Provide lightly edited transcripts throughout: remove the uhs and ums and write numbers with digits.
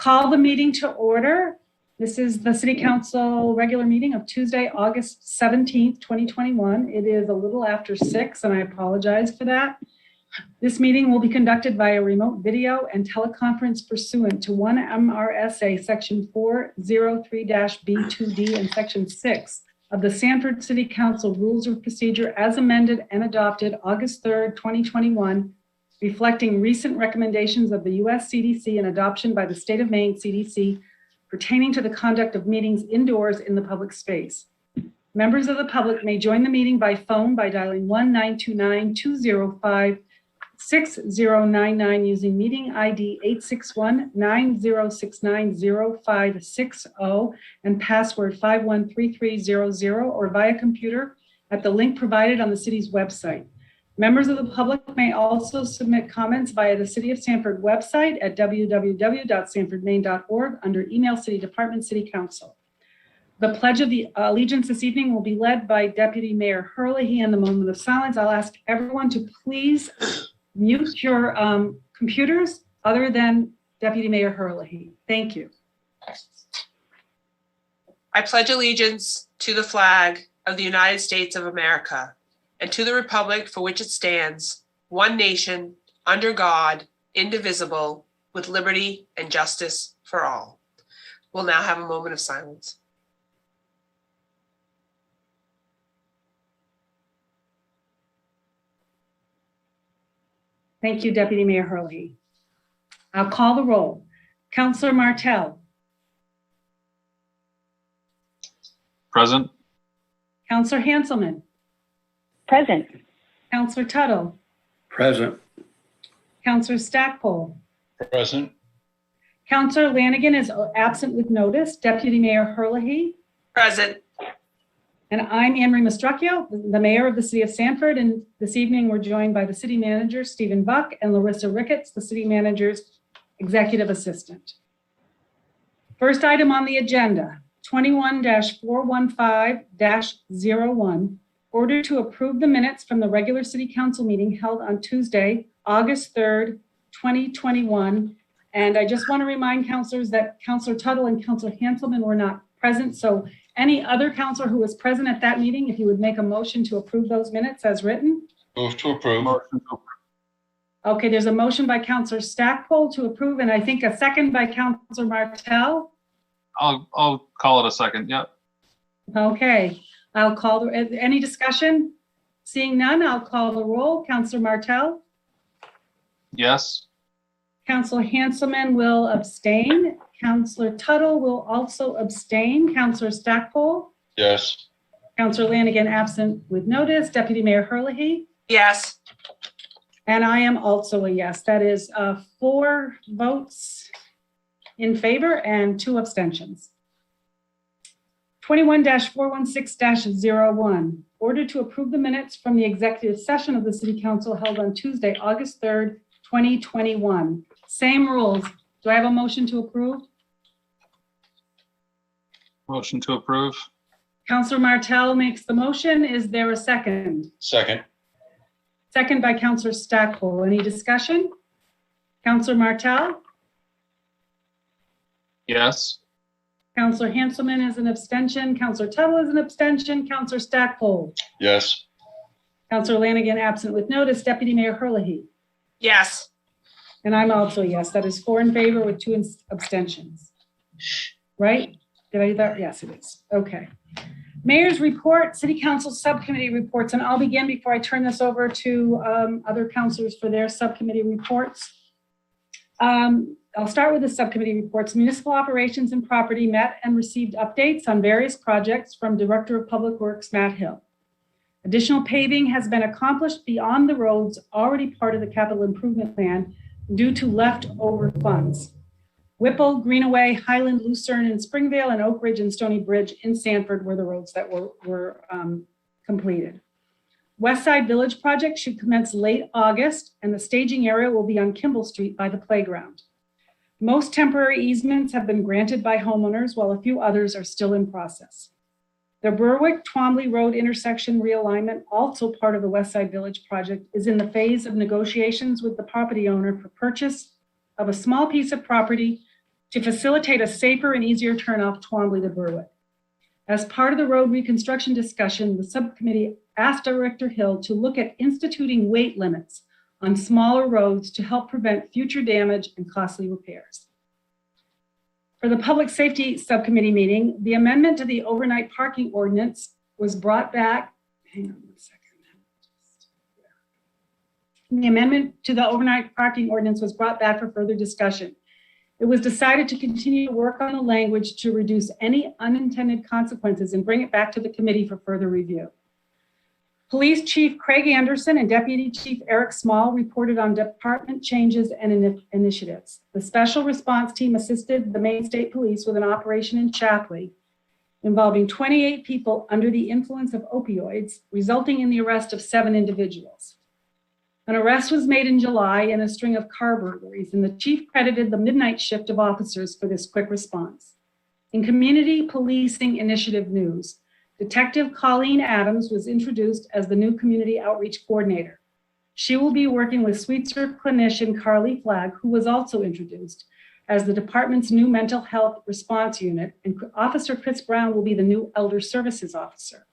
Call the meeting to order. This is the City Council regular meeting of Tuesday, August 17th, 2021. It is a little after 6, and I apologize for that. This meeting will be conducted via remote video and teleconference pursuant to 1 MRSA Section 403-B2D and Section 6 of the Sanford City Council Rules of Procedure as amended and adopted August 3rd, 2021, reflecting recent recommendations of the U.S. CDC and adoption by the State of Maine CDC pertaining to the conduct of meetings indoors in the public space. Members of the public may join the meeting by phone by dialing 1-929-205-6099 using meeting ID 861-9069-0560 and password 513300 or via computer at the link provided on the city's website. Members of the public may also submit comments via the City of Sanford website at www.sanfordmaine.org under Email City Department City Council. The Pledge of the Allegiance this evening will be led by Deputy Mayor Herlihy. In the moment of silence, I'll ask everyone to please mute your computers other than Deputy Mayor Herlihy. Thank you. I pledge allegiance to the flag of the United States of America and to the republic for which it stands, one nation, under God, indivisible, with liberty and justice for all. We'll now have a moment of silence. Thank you, Deputy Mayor Herlihy. I'll call the roll. Councillor Martell. Present. Councillor Hanselman. Present. Councillor Tuttle. Present. Councillor Stackpole. Present. Councillor Lanigan is absent with notice. Deputy Mayor Herlihy. Present. And I'm Anne Marie Mastrucchio, the mayor of the city of Sanford. And this evening we're joined by the city manager, Stephen Buck, and Larissa Ricketts, the city manager's executive assistant. First item on the agenda, 21-415-01, order to approve the minutes from the regular city council meeting held on Tuesday, August 3rd, 2021. And I just want to remind councilors that Councillor Tuttle and Councillor Hanselman were not present. So any other councillor who was present at that meeting, if you would make a motion to approve those minutes as written. Move to approve. Okay, there's a motion by Councillor Stackpole to approve, and I think a second by Councillor Martell. I'll call it a second. Yep. Okay, I'll call any discussion? Seeing none, I'll call the roll. Councillor Martell. Yes. Councillor Hanselman will abstain. Councillor Tuttle will also abstain. Councillor Stackpole. Yes. Councillor Lanigan absent with notice. Deputy Mayor Herlihy. Yes. And I am also a yes. That is 4 votes in favor and 2 abstentions. 21-416-01, order to approve the minutes from the executive session of the City Council held on Tuesday, August 3rd, 2021. Same rules. Do I have a motion to approve? Motion to approve. Councillor Martell makes the motion. Is there a second? Second. Second by Councillor Stackpole. Any discussion? Councillor Martell? Yes. Councillor Hanselman is an abstention. Councillor Tuttle is an abstention. Councillor Stackpole? Yes. Councillor Lanigan absent with notice. Deputy Mayor Herlihy? Yes. And I'm also yes. That is 4 in favor with 2 abstentions. Right? Did I do that? Yes, it is. Okay. Mayor's report, City Council subcommittee reports, and I'll begin before I turn this over to other councilors for their subcommittee reports. I'll start with the subcommittee reports. Municipal operations and property met and received updates on various projects from Director of Public Works, Matt Hill. Additional paving has been accomplished beyond the roads already part of the capital improvement plan due to leftover funds. Whipple, Greenaway, Highland, Lucerne, and Springvale, and Oak Ridge and Stony Bridge in Sanford were the roads that were completed. Westside Village project should commence late August, and the staging area will be on Kimball Street by the playground. Most temporary easements have been granted by homeowners, while a few others are still in process. The Berwick-Twombly Road intersection realignment, also part of the Westside Village project, is in the phase of negotiations with the property owner for purchase of a small piece of property to facilitate a safer and easier turnoff Twombly to Berwick. As part of the road reconstruction discussion, the subcommittee asked Director Hill to look at instituting weight limits on smaller roads to help prevent future damage and costly repairs. For the Public Safety Subcommittee meeting, the amendment to the overnight parking ordinance was brought back. Hang on one second. The amendment to the overnight parking ordinance was brought back for further discussion. It was decided to continue to work on the language to reduce any unintended consequences and bring it back to the committee for further review. Police Chief Craig Anderson and Deputy Chief Eric Small reported on department changes and initiatives. The special response team assisted the Maine State Police with an operation in Chapley involving 28 people under the influence of opioids, resulting in the arrest of 7 individuals. An arrest was made in July in a string of car burglaries, and the chief credited the midnight shift of officers for this quick response. In Community Policing Initiative news, Detective Colleen Adams was introduced as the new Community Outreach Coordinator. She will be working with Sweetser clinician Carly Flagg, who was also introduced, as the department's new mental health response unit, and Officer Chris Brown will be the new Elder Services Officer.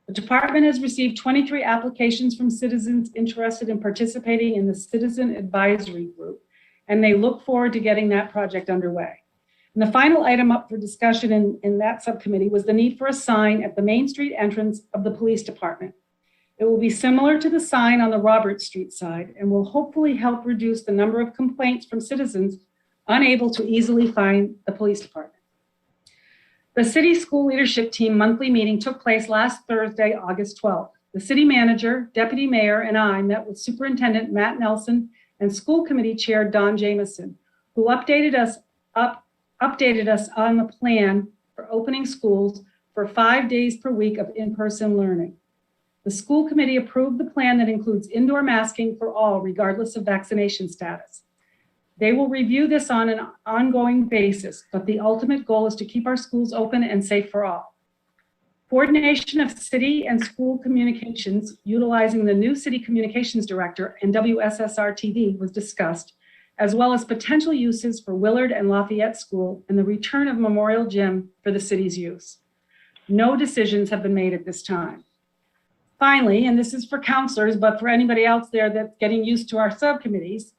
The department has received 23 applications from citizens interested in participating in the Citizen Advisory Group, and they look forward to getting that project underway. And the final item up for discussion in that subcommittee was the need for a sign at the Main Street entrance of the police department. It will be similar to the sign on the Robert Street side and will hopefully help reduce the number of complaints from citizens unable to easily find the police department. The City School Leadership Team monthly meeting took place last Thursday, August 12th. The city manager, deputy mayor, and I met with Superintendent Matt Nelson and School Committee Chair Don Jameson, who updated us on the plan for opening schools for 5 days per week of in-person learning. The school committee approved the plan that includes indoor masking for all, regardless of vaccination status. They will review this on an ongoing basis, but the ultimate goal is to keep our schools open and safe for all. Coordination of city and school communications utilizing the new city communications director and WSSR-TV was discussed, as well as potential uses for Willard and Lafayette School and the return of Memorial Gym for the city's use. No decisions have been made at this time. Finally, and this is for counselors, but for anybody else there that's getting used to our subcommittees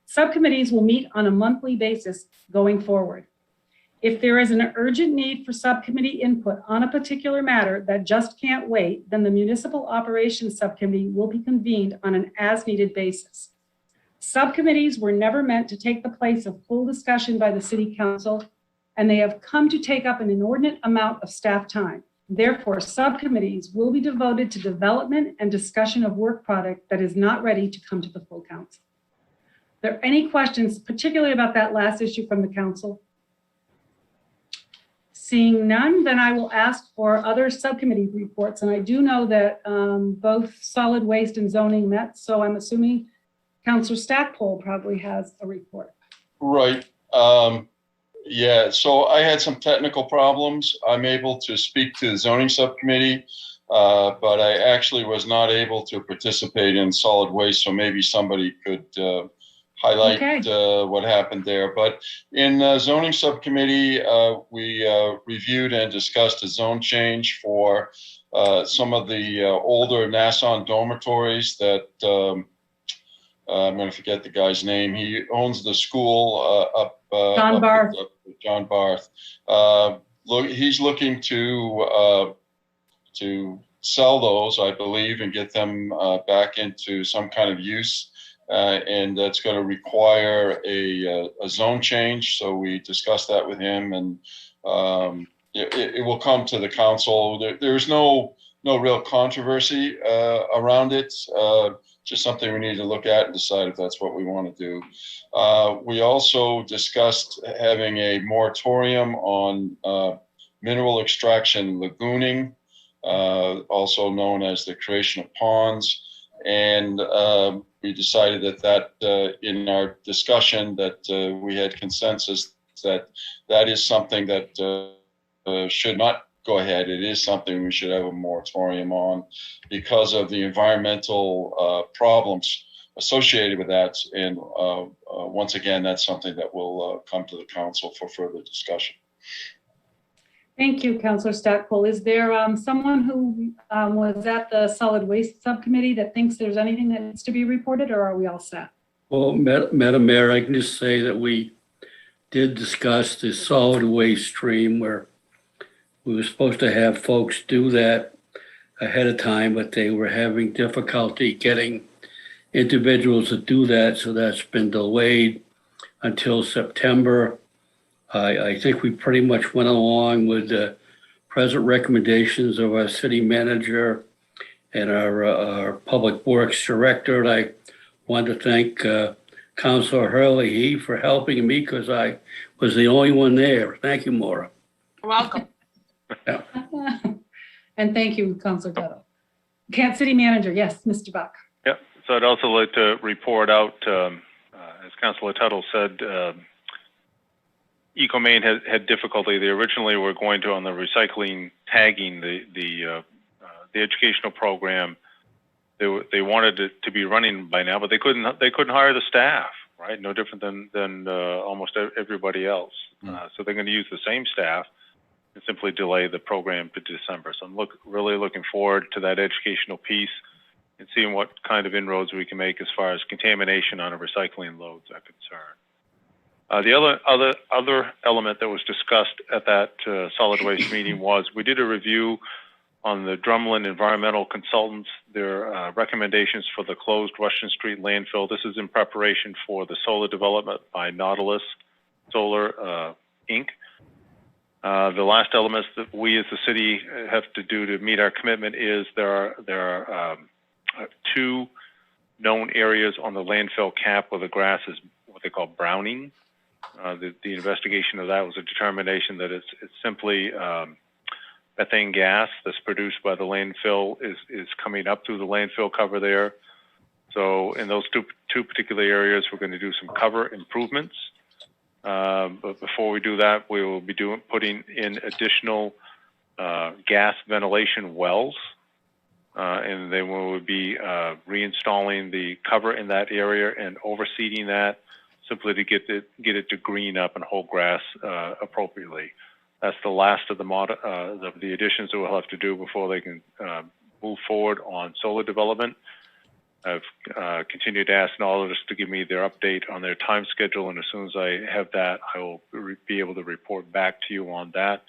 will meet on a monthly basis going forward. If there is an urgent need for subcommittee input on a particular matter that just can't wait, then the Municipal Operations Subcommittee will be convened on an as-needed basis. Subcommittees were never meant to take the place of full discussion by the City Council, and they have come to take up an inordinate amount of staff time. Therefore, subcommittees will be devoted to development and discussion of work product that is not ready to come to the full council. Are there any questions, particularly about that last issue from the council? Seeing none, then I will ask for other subcommittee reports. And I do know that both solid waste and zoning met, so I'm assuming Councilor Stackpole probably has a report. Right. Yeah, so I had some technical problems. I'm able to speak to the zoning subcommittee, but I actually was not able to participate in solid waste. So maybe somebody could highlight what happened there. But in zoning subcommittee, we reviewed and discussed a zone change for some of the older Nassau dormitories that I'm going to forget the guy's name. He owns the school up. John Barth. John Barth. Look, he's looking to sell those, I believe, and get them back into some kind of use. And that's going to require a zone change. So we discussed that with him, and it will come to the council. There's no real controversy around it. Just something we need to look at and decide if that's what we want to do. We also discussed having a moratorium on mineral extraction lagooning, also known as the creation of ponds. And we decided that in our discussion that we had consensus that is something that should not go ahead. It is something we should have a moratorium on because of the environmental problems associated with that. And once again, that's something that will come to the council for further discussion. Thank you, Councillor Stackpole. Is there someone who was at the solid waste subcommittee that thinks there's anything that needs to be reported, or are we all set? Well, Madam Mayor, I can just say that we did discuss the solid waste stream where we were supposed to have folks do that ahead of time, but they were having difficulty getting individuals to do that. So that's been delayed until September. I think we pretty much went along with the present recommendations of our city manager and our public works director. And I want to thank Councilor Hurley for helping me because I was the only one there. Thank you, Maura. You're welcome. Yeah. And thank you, Councillor Tuttle. City manager, yes, Mr. Buck. Yeah, so I'd also like to report out, as Councilor Tuttle said, Maine had difficulty. They originally were going to, on the recycling tagging, the educational program, they wanted it to be running by now, but they couldn't hire the staff, right? No different than almost everybody else. So they're going to use the same staff and simply delay the program to December. So I'm really looking forward to that educational piece and seeing what kind of inroads we can make as far as contamination on a recycling loads are concerned. The other element that was discussed at that solid waste meeting was we did a review on the Drumlin Environmental Consultants, their recommendations for the closed Russian Street landfill. This is in preparation for the solar development by Nautilus Solar Inc. The last elements that we as the city have to do to meet our commitment is there are 2 known areas on the landfill cap where the grass is what they call browning. The investigation of that was a determination that it's simply methane gas that's produced by the landfill is coming up through the landfill cover there. So in those two particular areas, we're going to do some cover improvements. But before we do that, we will be putting in additional gas ventilation wells. And then we will be reinstalling the cover in that area and overseeding that simply to get it to green up and hold grass appropriately. That's the last of the additions that we'll have to do before they can move forward on solar development. I've continued to ask Nautilus to give me their update on their time schedule, and as soon as I have that, I will be able to report back to you on that.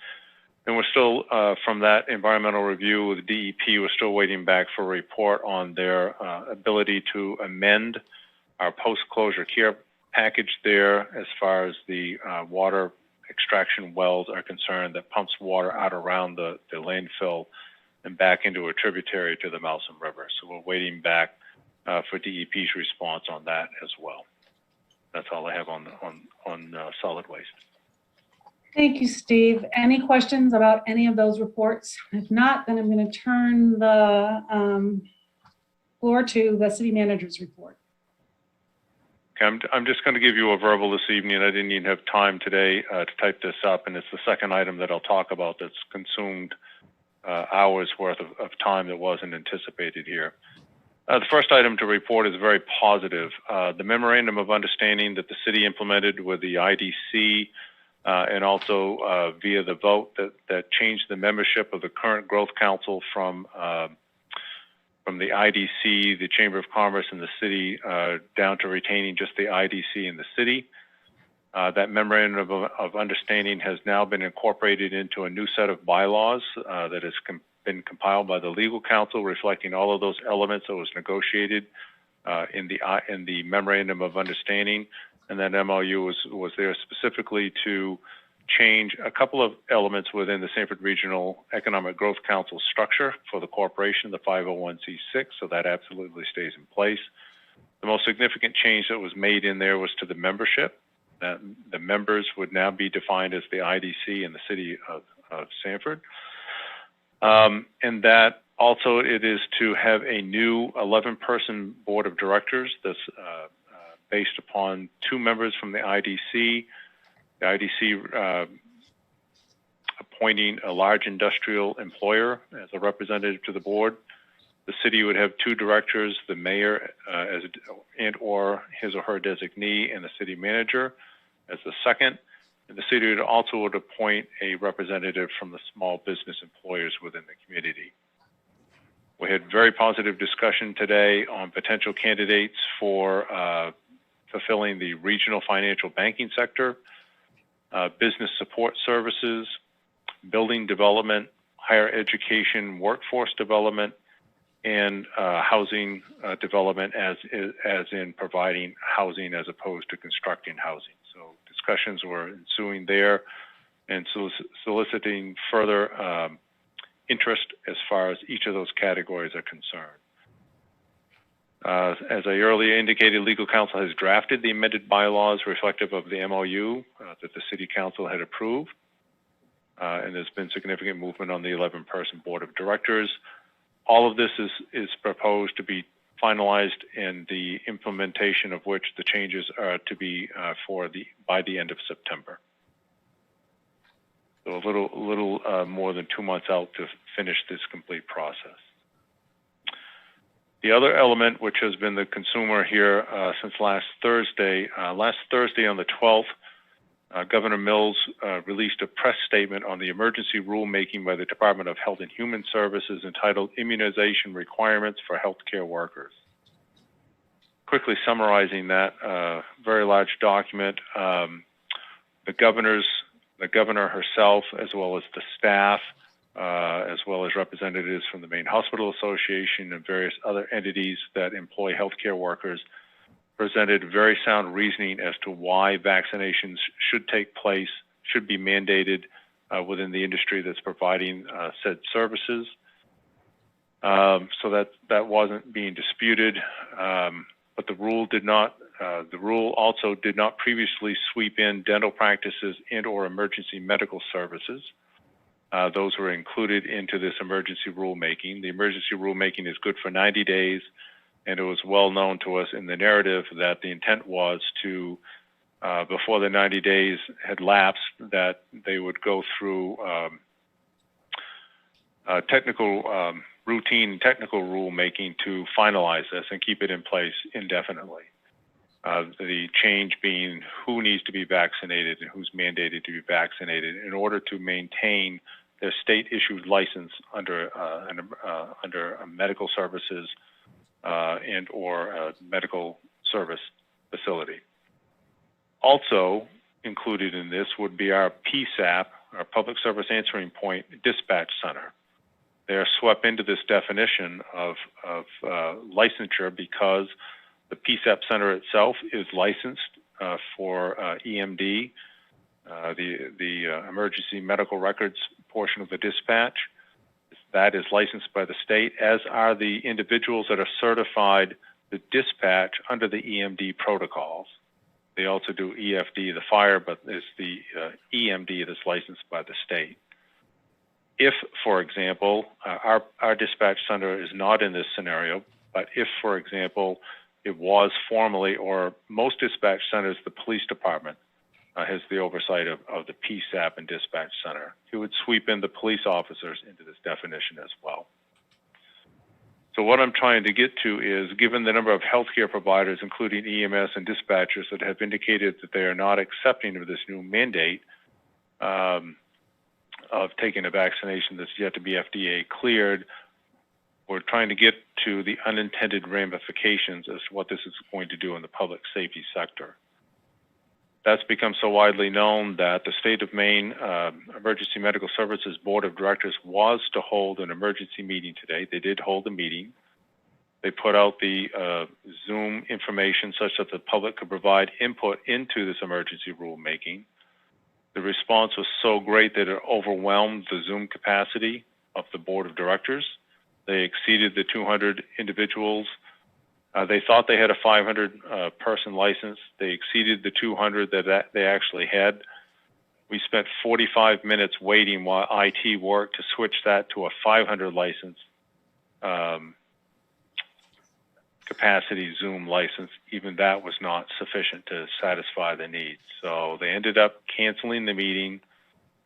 And we're still, from that environmental review with DEP, we're still waiting back for a report on their ability to amend our post-closure care package there as far as the water extraction wells are concerned that pumps water out around the landfill and back into a tributary to the Mousom River. So we're waiting back for DEP's response on that as well. That's all I have on solid waste. Thank you, Steve. Any questions about any of those reports? If not, then I'm going to turn the floor to the city manager's report. Okay, I'm just going to give you a verbal this evening. I didn't even have time today to type this up, and it's the second item that I'll talk about that's consumed hours worth of time that wasn't anticipated here. The first item to report is very positive. The memorandum of understanding that the city implemented with the IDC and also via the vote that changed the membership of the current Growth Council from the IDC, the Chamber of Commerce, and the city down to retaining just the IDC and the city. That memorandum of understanding has now been incorporated into a new set of bylaws that has been compiled by the legal counsel, reflecting all of those elements that was negotiated in the memorandum of understanding. And that MOU was there specifically to change a couple of elements within the Sanford Regional Economic Growth Council structure for the corporation, the 501c6, so that absolutely stays in place. The most significant change that was made in there was to the membership. The members would now be defined as the IDC and the city of Sanford. And that also it is to have a new 11-person board of directors that's based upon 2 members from the IDC appointing a large industrial employer as a representative to the board, The city would have 2 directors, the mayor and/or his or her designee, and the city manager as the second. And the city would also appoint a representative from the small business employers within the community. We had very positive discussion today on potential candidates for fulfilling the regional financial banking sector, business support services, building development, higher education, workforce development, and housing development as in providing housing as opposed to constructing housing. So discussions were ensuing there and soliciting further interest as far as each of those categories are concerned. As I earlier indicated, legal counsel has drafted the amended bylaws reflective of the MOU that the city council had approved. And there's been significant movement on the 11-person board of directors. All of this is proposed to be finalized, and the implementation of which the changes are to be by the end of September. So a little more than 2 months out to finish this complete process. The other element, which has been the consumer here since last Thursday on the 12th, Governor Mills released a press statement on the emergency rulemaking by the Department of Health and Human Services entitled Immunization Requirements for Healthcare Workers. Quickly summarizing that very large document, the governor herself, as well as the staff, as well as representatives from the Maine Hospital Association and various other entities that employ healthcare workers, presented very sound reasoning as to why vaccinations should take place, should be mandated within the industry that's providing said services. So that wasn't being disputed, but the rule also did not previously sweep in dental practices and/or emergency medical services. Those were included into this emergency rulemaking. The emergency rulemaking is good for 90 days. And it was well known to us in the narrative that the intent was to, before the 90 days had lapsed, that they would go through routine technical rulemaking to finalize this and keep it in place indefinitely. The change being who needs to be vaccinated and who's mandated to be vaccinated in order to maintain their state-issued license under medical services and/or a medical service facility. Also included in this would be our PSAP, our Public Service Answering Point Dispatch Center. They are swept into this definition of licensure because the PSAP Center itself is licensed for EMD, the Emergency Medical Records portion of the dispatch. That is licensed by the state, as are the individuals that are certified to dispatch under the EMD protocols. They also do EFD, the fire, but it's the EMD that's licensed by the state. If, for example, our dispatch center is not in this scenario, but if, for example, it was formally, or most dispatch centers, the police department has the oversight of the PSAP and dispatch center. It would sweep in the police officers into this definition as well. So what I'm trying to get to is, given the number of healthcare providers, including EMS and dispatchers, that have indicated that they are not accepting of this new mandate of taking a vaccination that's yet to be FDA cleared, we're trying to get to the unintended ramifications as to what this is going to do in the public safety sector. That's become so widely known that the state of Maine Emergency Medical Services Board of Directors was to hold an emergency meeting today. They did hold a meeting. They put out the Zoom information such that the public could provide input into this emergency rulemaking. The response was so great that it overwhelmed the Zoom capacity of the Board of Directors. They exceeded the 200 individuals. They thought they had a 500 person license. They exceeded the 200 that they actually had. We spent 45 minutes waiting while IT worked to switch that to a 500 license capacity Zoom license. Even that was not sufficient to satisfy the needs. So they ended up canceling the meeting.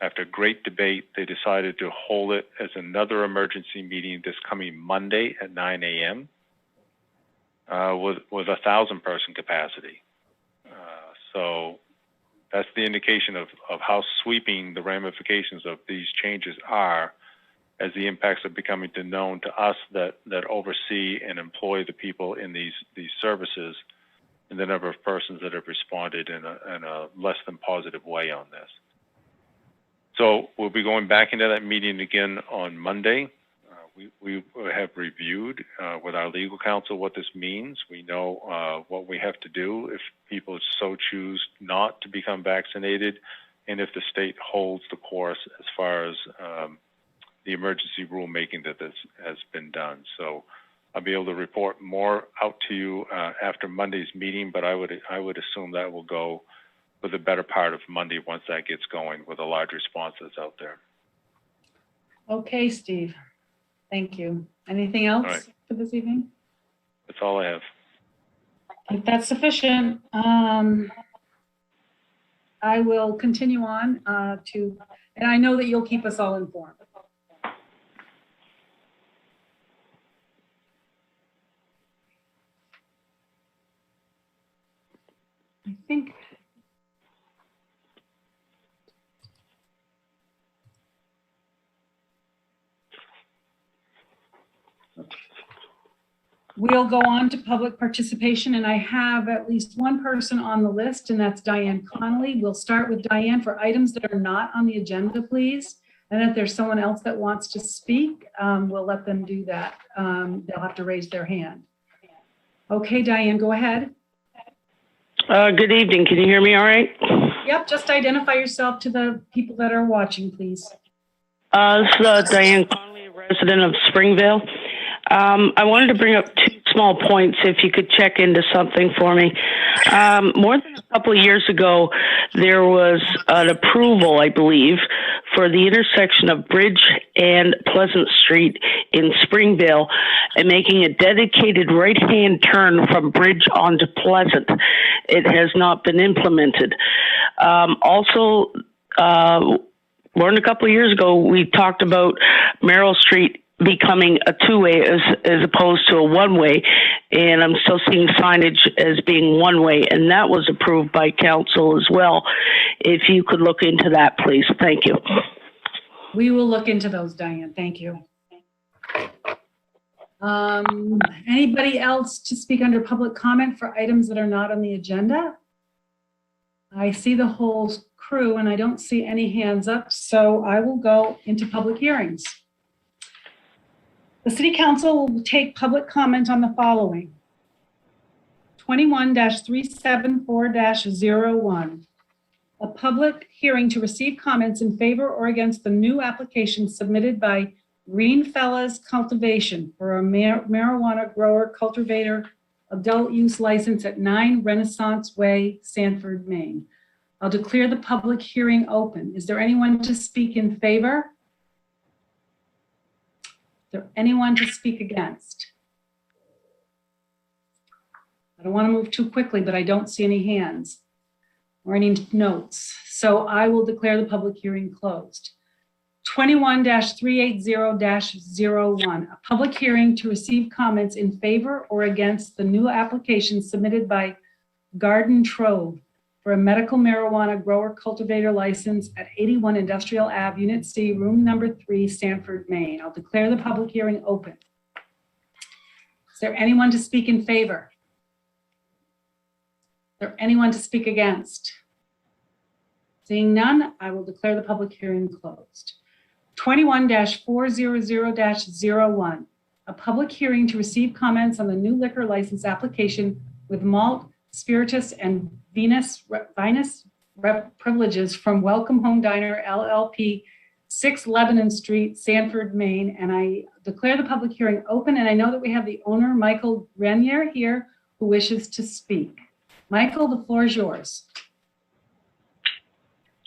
after great debate, they decided to hold it as another emergency meeting this coming Monday at 9 a.m. With 1,000-person capacity. So that's the indication of how sweeping the ramifications of these changes are, as the impacts are becoming known to us that oversee and employ the people in these services, and the number of persons that have responded in a less than positive way on this. So we'll be going back into that meeting again on Monday. We have reviewed with our legal counsel what this means. We know what we have to do if people so choose not to become vaccinated, and if the state holds the course as far as the emergency rulemaking that this has been done. So I'll be able to report more out to you after Monday's meeting, but I would assume that will go for the better part of Monday once that gets going with a large response that's out there. Okay, Steve. Thank you. Anything else for this evening? That's all I have. If that's sufficient, I will continue on and I know that you'll keep us all informed. I think we'll go on to public participation, and I have at least one person on the list, and that's Diane Connolly. We'll start with Diane for items that are not on the agenda, please. And if there's someone else that wants to speak, we'll let them do that. They'll have to raise their hand. Okay, Diane, go ahead. Good evening. Can you hear me all right? Yep, just identify yourself to the people that are watching, please. This is Diane Connolly, a resident of Springvale. I wanted to bring up two small points if you could check into something for me. More than a couple of years ago, there was an approval, I believe, for the intersection of Bridge and Pleasant Street in Springvale and making a dedicated right-hand turn from Bridge onto Pleasant. It has not been implemented. Also, more than a couple of years ago, we talked about Merrill Street becoming a two-way as opposed to a one-way, and I'm still seeing signage as being one-way, and that was approved by council as well. If you could look into that, please. Thank you. We will look into those, Diane. Thank you. Anybody else to speak under public comment for items that are not on the agenda? I see the whole crew and I don't see any hands up, so I will go into public hearings. The City Council will take public comment on the following. 21-374-01. A public hearing to receive comments in favor or against the new application submitted by Greenfellas Cultivation for a marijuana grower cultivator adult use license at 9 Renaissance Way, Sanford, Maine. I'll declare the public hearing open. Is there anyone to speak in favor? Is there anyone to speak against? I don't want to move too quickly, but I don't see any hands or any notes. So I will declare the public hearing closed. 21-380-01, a public hearing to receive comments in favor or against the new application submitted by Garden Trove for a medical marijuana grower cultivator license at 81 Industrial Ave, Unit C, room number 3, Sanford, Maine. I'll declare the public hearing open. Is there anyone to speak in favor? Is there anyone to speak against? Seeing none, I will declare the public hearing closed. 21-400-01, a public hearing to receive comments on the new liquor license application with malt, spiritus, and vinous privileges from Welcome Home Diner, LLP, 6 Lebanon Street, Sanford, Maine. And I declare the public hearing open. And I know that we have the owner, Michael Grenier, here who wishes to speak. Michael, the floor is yours.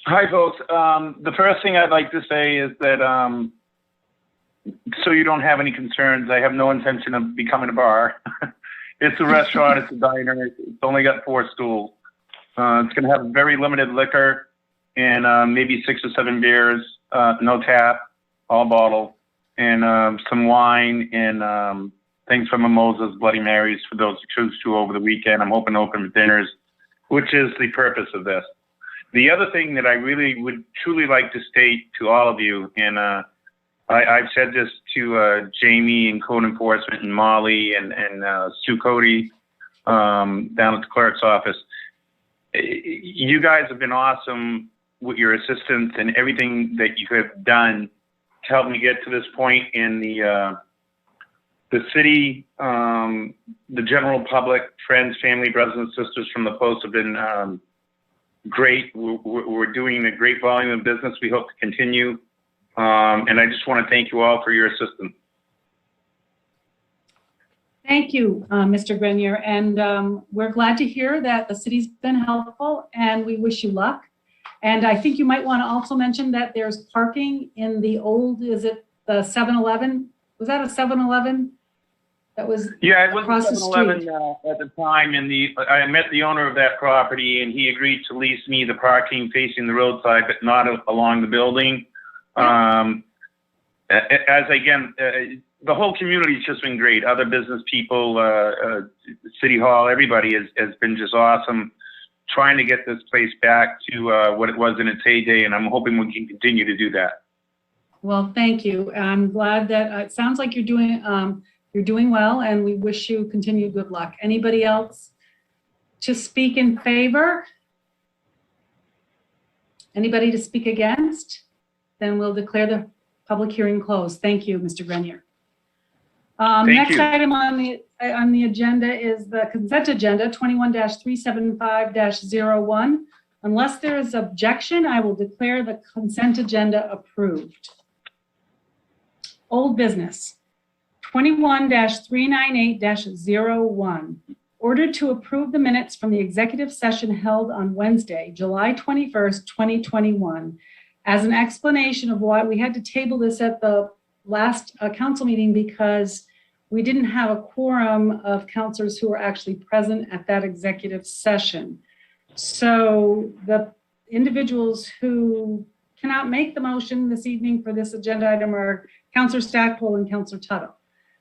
Hi, folks. The first thing I'd like to say is that so you don't have any concerns, I have no intention of becoming a bar. It's a restaurant, it's a diner, it's only got 4 stools. It's going to have very limited liquor. and maybe 6 or 7 beers, no tap, all bottle, and some wine and things from mimosas, Bloody Marys for those who choose to over the weekend. I'm hoping to open dinners, which is the purpose of this. The other thing that I really would truly like to state to all of you, and I've said this to Jamie and code enforcement and Molly and Sue Cody down at the clerk's office. You guys have been awesome with your assistance and everything that you have done to help me get to this point in the city, the general public, friends, family, brothers and sisters from the post have been great. We're doing a great volume of business. We hope to continue. And I just want to thank you all for your assistance. Thank you, Mr. Grenier. And we're glad to hear that the city's been helpful, and we wish you luck. And I think you might want to also mention that there's parking in the old, is it the 7-Eleven? Was that a 7-Eleven? That was Yeah, it was across the 7-Eleven street. at the time, and I met the owner of that property, and he agreed to lease me the parking facing the roadside, but not along the building. As again, the whole community has just been great. Other business people, City Hall, everybody has been just awesome, trying to get this place back to what it was in its heyday, and I'm hoping we can continue to do that. Well, thank you. I'm glad that it sounds like you're doing well, and we wish you continued good luck. Anybody else to speak in favor? Anybody to speak against? Then we'll declare the public hearing closed. Thank you, Mr. Grenier. Next item on the agenda is the consent agenda 21-375-01. Unless there is objection, I will declare the consent agenda approved. Old business 21-398-01. Ordered to approve the minutes from the executive session held on Wednesday, July 21st, 2021. As an explanation of why we had to table this at the last council meeting, because we didn't have a quorum of councilors who were actually present at that executive session. So the individuals who cannot make the motion this evening for this agenda item are Councilor Stackpole and Councilor Tuttle.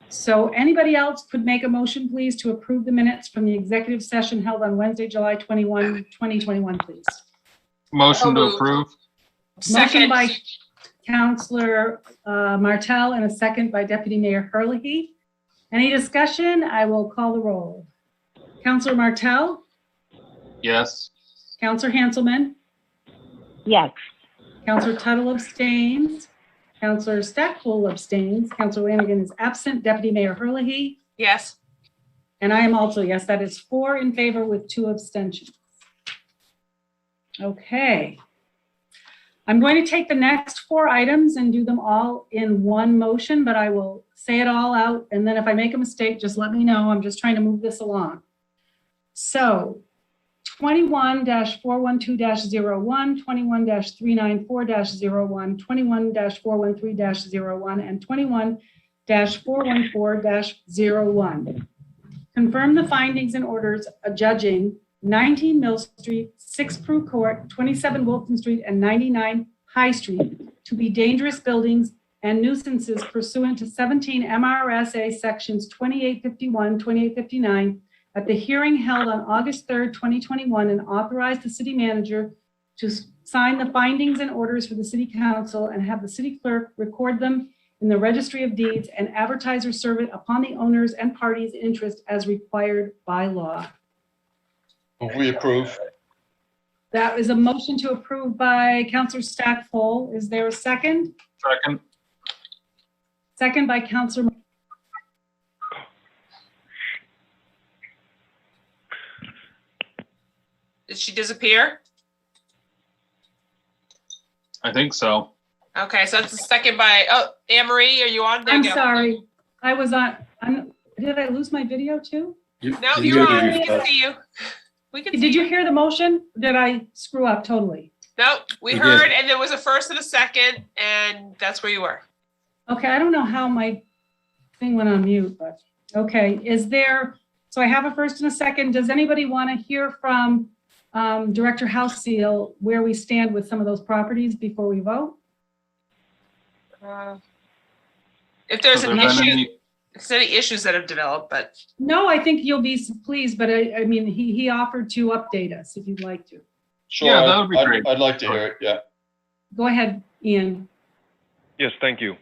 So anybody else could make a motion, please, to approve the minutes from the executive session held on Wednesday, July 21, 2021, please. Motion to approve. Motion by Councilor Martell and a second by Deputy Mayor Herlihy. Any discussion? I will call the roll. Councilor Martell? Yes. Councilor Hanselman? Yes. Councilor Tuttle abstains. Councilor Stackpole abstains. Councilor Lanigan is absent. Deputy Mayor Herlihy? Yes. And I am also yes. That is 4 in favor with 2 abstentions. Okay. I'm going to take the next 4 items and do them all in one motion, but I will say it all out. And then if I make a mistake, just let me know. I'm just trying to move this along. So 21-412-01, 21-394-01, 21-413-01, and 21-414-01. Confirm the findings and orders adjudging 19 Mill Street, 6 Prue Court, 27 Wilton Street, and 99 High Street to be dangerous buildings and nuisances pursuant to 17 MRSA sections 2851, 2859 at the hearing held on August 3rd, 2021, and authorize the city manager to sign the findings and orders for the city council and have the city clerk record them in the registry of deeds and advertise or serve it upon the owners and parties in interest as required by law. We approve. That is a motion to approve by Councilor Stackpole. Is there a second? Second. Second by Councilor. Did she disappear? I think so. Okay, so that's the second by, Anne Marie, are you on? There I'm you go. sorry. I was on. Did I lose my video too? No, you're on. We can see you. We can see Did you hear the motion? Did I screw up totally? No, we You heard, did. and there was a first and a second, and that's where you were. Okay, I don't know how my thing went on mute, but okay. Is there, so I have a first and a second. Does anybody want to hear from Director House-Seal, where we stand with some of those properties before we vote? If there's So an there's issue, any- if there's any issues that have developed, but No, I think you'll be pleased, but I mean, he offered to update us if you'd like to. Sure, Yeah, that would be great. I'd like to hear it, yeah. Go ahead, Ian. Yes, thank you.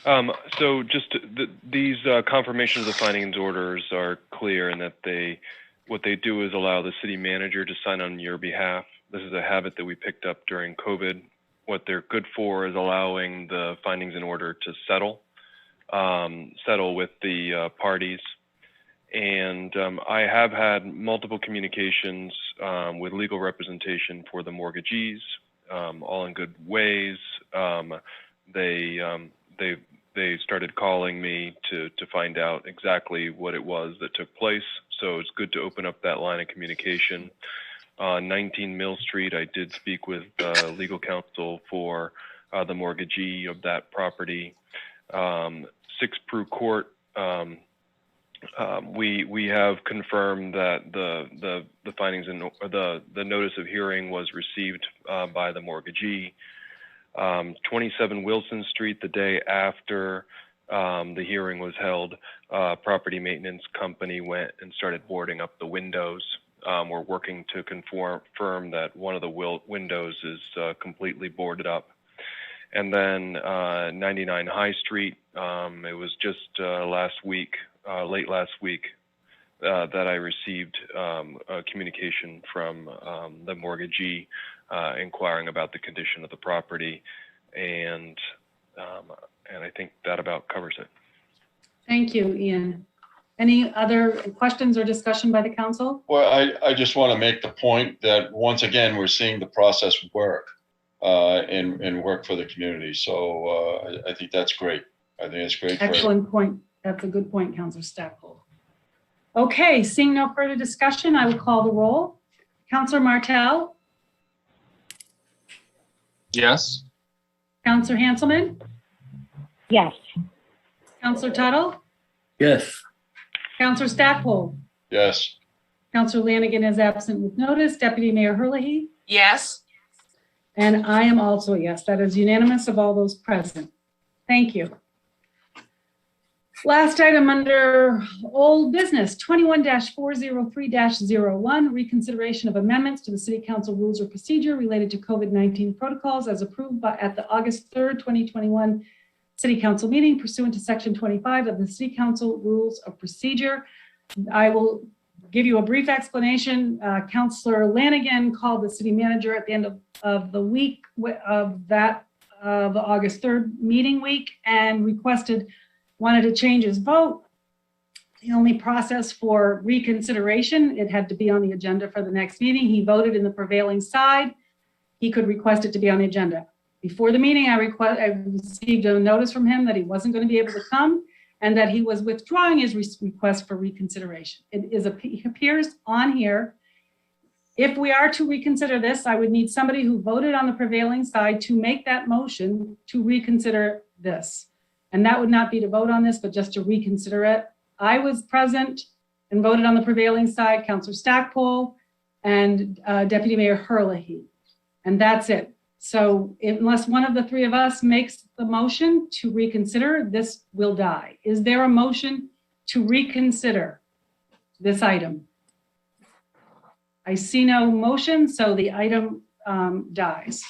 So just these confirmations of findings orders are clear in that what they do is allow the city manager to sign on your behalf. This is a habit that we picked up during COVID. What they're good for is allowing the findings in order to settle with the parties. And I have had multiple communications with legal representation for the mortgagees, all in good ways. They started calling me to find out exactly what it was that took place. So it's good to open up that line of communication. 19 Mill Street, I did speak with legal counsel for the mortgagee of that property. 6 Prue Court, we have confirmed that the findings in the notice of hearing was received by the mortgagee. 27 Wilson Street, the day after the hearing was held, property maintenance company went and started boarding up the windows. We're working to confirm that one of the windows is completely boarded up. And then 99 High Street, it was just late last week, that I received a communication from the mortgagee inquiring about the condition of the property, and I think that about covers it. Thank you, Ian. Any other questions or discussion by the council? Well, I just want to make the point that once again, we're seeing the process work and work for the community. So I think that's great. I think it's great. Excellent point. That's a good point, Councilor Stackpole. Okay, seeing no further discussion, I will call the roll. Councilor Martell, Yes. Councilor Hanselman, Yes. Councilor Tuttle, Yes. Councilor Stackpole, Yes. Councilor Lanigan is absent with notice, Deputy Mayor Herlihy, yes. and I am also a yes. That is unanimous of all those present. Thank you. Last item under old business, 21-403-01, reconsideration of amendments to the City Council Rules of Procedure related to COVID-19 protocols as approved at the August 3rd, 2021 City Council meeting pursuant to Section 25 of the City Council Rules of Procedure. I will give you a brief explanation. Councilor Lanigan called the city manager at the end of the week of the August 3rd meeting week and wanted to change his vote. The only process for reconsideration, it had to be on the agenda for the next meeting. He voted in the prevailing side. He could request it to be on the agenda. Before the meeting, I received a notice from him that he wasn't going to be able to come and that he was withdrawing his request for reconsideration. It appears on here. If we are to reconsider this, I would need somebody who voted on the prevailing side to make that motion to reconsider this. And that would not be to vote on this, but just to reconsider it. I was present and voted on the prevailing side, Councilor Stackpole and Deputy Mayor Herlihy. And that's it. So unless one of the three of us makes the motion to reconsider, this will die. Is there a motion to reconsider this item? I see no motion, so the item dies.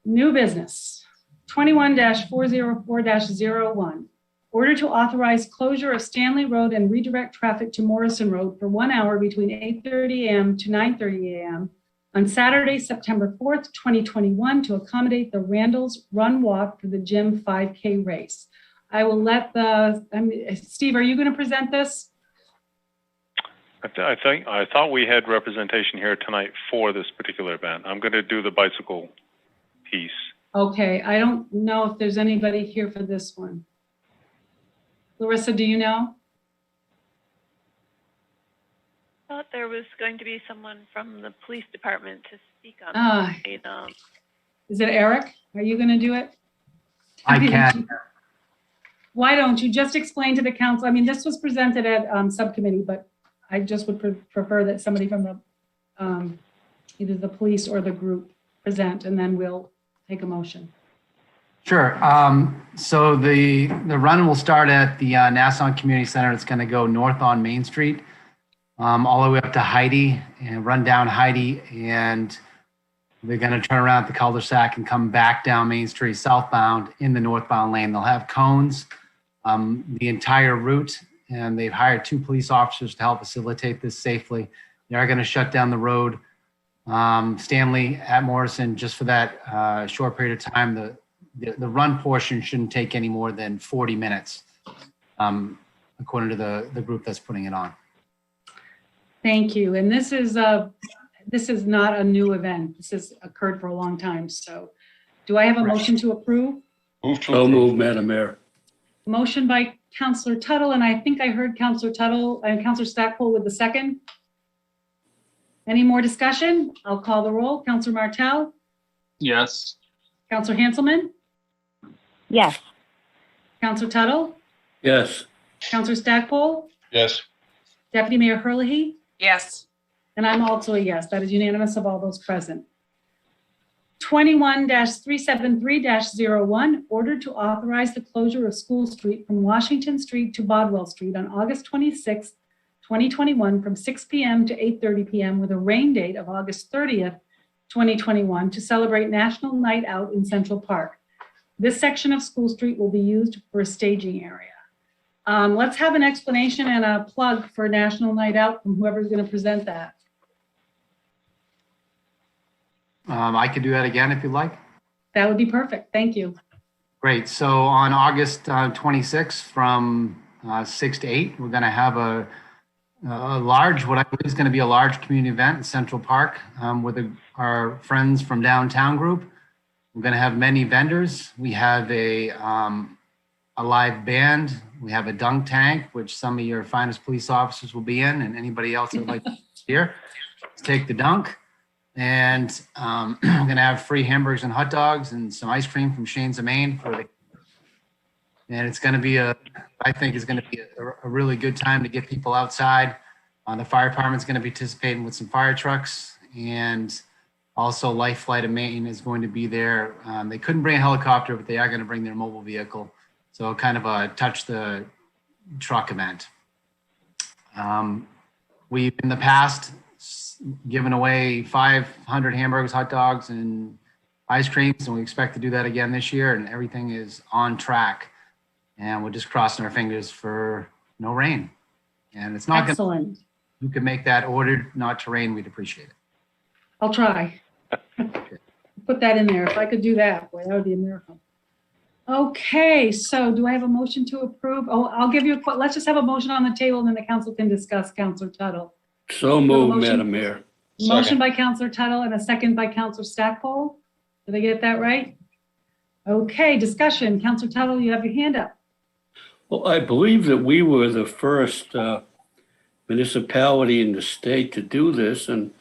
New business. 21-404-01, order to authorize closure of Stanley Road and redirect traffic to Morrison Road for 1 hour between 8:30 a.m. to 9:30 a.m. on Saturday, September 4th, 2021 to accommodate the Randall's Run Walk for the Gym 5K race. I will let Steve, are you going to present this? I thought we had representation here tonight for this particular event. I'm going to do the bicycle piece. Okay, I don't know if there's anybody here for this one. Larissa, do you know? I thought there was going to be someone from the police department to speak on this. Is it Eric? Are you going to do it? I can. Why don't you just explain to the council? I mean, this was presented at subcommittee, but I just would prefer that somebody from the, either the police or the group present, and then we'll take a motion. Sure. So the run will start at the Nassau Community Center. It's going to go north on Main Street, all the way up to Heidi and run down Heidi, and they're going to turn around at the cul-de-sac and come back down Main Street southbound in the northbound lane. They'll have cones the entire route, and they've hired 2 police officers to help facilitate this safely. They are going to shut down the road, Stanley at Morrison, just for that short period of time. The run portion shouldn't take any more than 40 minutes, according to the group that's putting it on. Thank you. And this is not a new event. This has occurred for a long time. So do I have a motion to approve? Move to So approve. moved, Madam Mayor. Motion by Councillor Tuttle, and I think I heard Councillor Tuttle and Councillor Stackpole with the second. Any more discussion? I'll call the roll. Councillor Martell, Yes. Councillor Hanselman, Yes. Councillor Tuttle, Yes. Councillor Stackpole, Yes. Deputy Mayor Herlihy, Yes. and I'm also a yes. That is unanimous of all those present. 21-373-01, ordered to authorize the closure of School Street from Washington Street to Bodwell Street on August 26, 2021 from 6 p.m. to 8:30 p.m. with a rain date of August 30th, 2021 to celebrate National Night Out in Central Park. This section of School Street will be used for a staging area. Let's have an explanation and a plug for National Night Out from whoever's going to present that. I could do that again if you'd like. That would be perfect. Thank you. Great. So on August 26th from 6 to 8, we're going to have a large, what I believe is going to be a large community event in Central Park with our friends from Downtown Group. We're going to have many vendors. We have a live band. We have a dunk tank, which some of your finest police officers will be in, and anybody else that would like to here to take the dunk. And we're going to have free hamburgers and hot dogs and some ice cream from Shane's of Maine. And it's going to be I think it's going to be a really good time to get people outside. The fire department's going to be participating with some fire trucks, and also Life Flight of Maine is going to be there. They couldn't bring a helicopter, but they are going to bring their mobile vehicle. So kind of a touch the truck event. We've in the past given away 500 hamburgers, hot dogs, and ice creams, and we expect to do that again this year, and everything is on track. And we're just crossing our fingers for no rain. And it's not Excellent. You can make that ordered not to rain, we'd appreciate it. I'll try. Put that in there. If I could do that, boy, that would be a miracle. Okay, so do I have a motion to approve? Oh, I'll give you let's just have a motion on the table and then the council can discuss. Councillor Tuttle. So moved, motion. Madam Mayor. Motion by Councillor Tuttle and a second by Councillor Stackpole. Did I get that right? Okay, discussion. Councillor Tuttle, you have your hand up. Well, I believe that we were the first municipality in the state to do this, and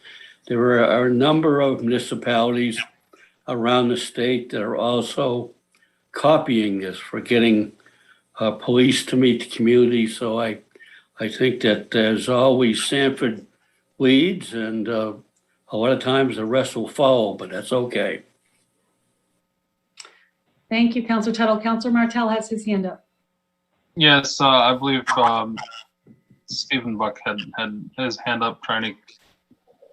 there are a number of municipalities around the state that are also copying this for getting police to meet the community. So I think that as always, Sanford leads, and a lot of times the rest will follow, but that's okay. Thank you, Councillor Tuttle. Councillor Martell has his hand up. Yes, I believe Stephen Buck had his hand up trying to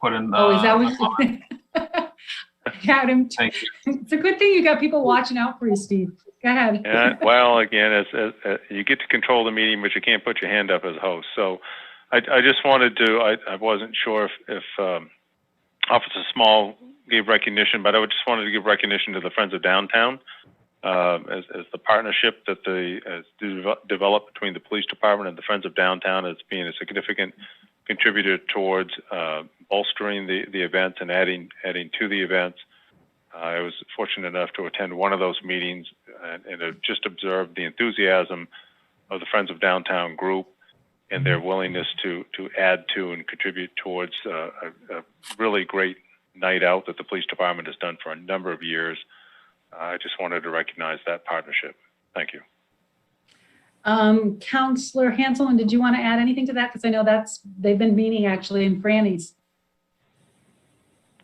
put in. Oh, is that what you got him? Thank you. It's a good thing you got people watching out for you, Steve. Go ahead. Yeah, well, again, as you get to control the meeting, but you can't put your hand up as host. So I just wanted to, I wasn't sure if Officer Small gave recognition, but I just wanted to give recognition to the Friends of Downtown as the partnership that has developed between the police department and the Friends of Downtown as being a significant contributor towards bolstering the events and adding to the events. I was fortunate enough to attend one of those meetings and just observed the enthusiasm of the Friends of Downtown group and their willingness to add to and contribute towards a really great night out that the police department has done for a number of years. I just wanted to recognize that partnership. Thank you. Counselor Hanselman, did you want to add anything to that? Because I know they've been meeting actually in Franny's.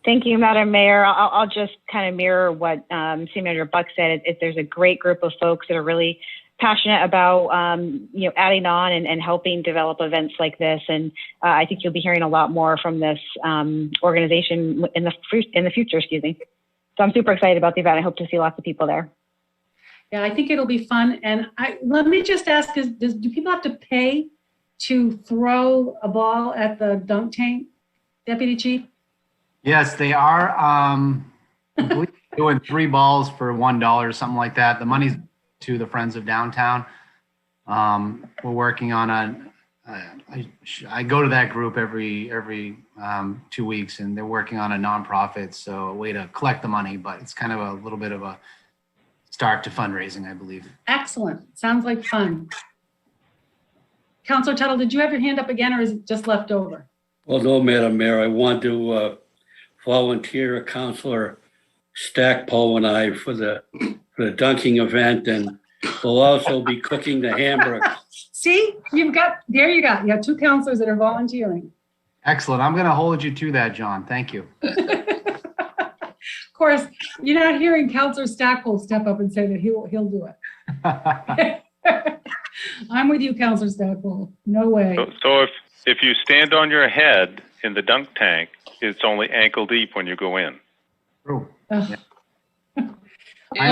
Thank you, Madam Mayor. I'll just kind of mirror what City Manager Buck said. There's a great group of folks that are really passionate about, adding on and helping develop events like this. And I think you'll be hearing a lot more from this organization in the future, excuse me. So I'm super excited about the event. I hope to see lots of people there. Yeah, I think it'll be fun. And let me just ask, do people have to pay to throw a ball at the dunk tank, Deputy Chief? Yes, they are. I believe doing 3 balls for $1, something like that. The money's to the Friends of Downtown. We're working on I go to that group every 2 weeks, and they're working on a nonprofit, so a way to collect the money, but it's kind of a little bit of a start to fundraising, I believe. Excellent. Sounds like fun. Councilor Tuttle, did you have your hand up again, or is it just left over? Well, no, Madam Mayor, I want to volunteer Councilor Stackpole and I for the dunking event, and we'll also be cooking the hamburger. See, you got 2 counselors that are volunteering. Excellent. I'm going to hold you to that, John. Thank you. Of course, you're not hearing Councilor Stackpole step up and say that he'll do it. I'm with you, Councilor Stackpole. No way. So if you stand on your head in the dunk tank, it's only ankle deep when you go in. True. Yeah.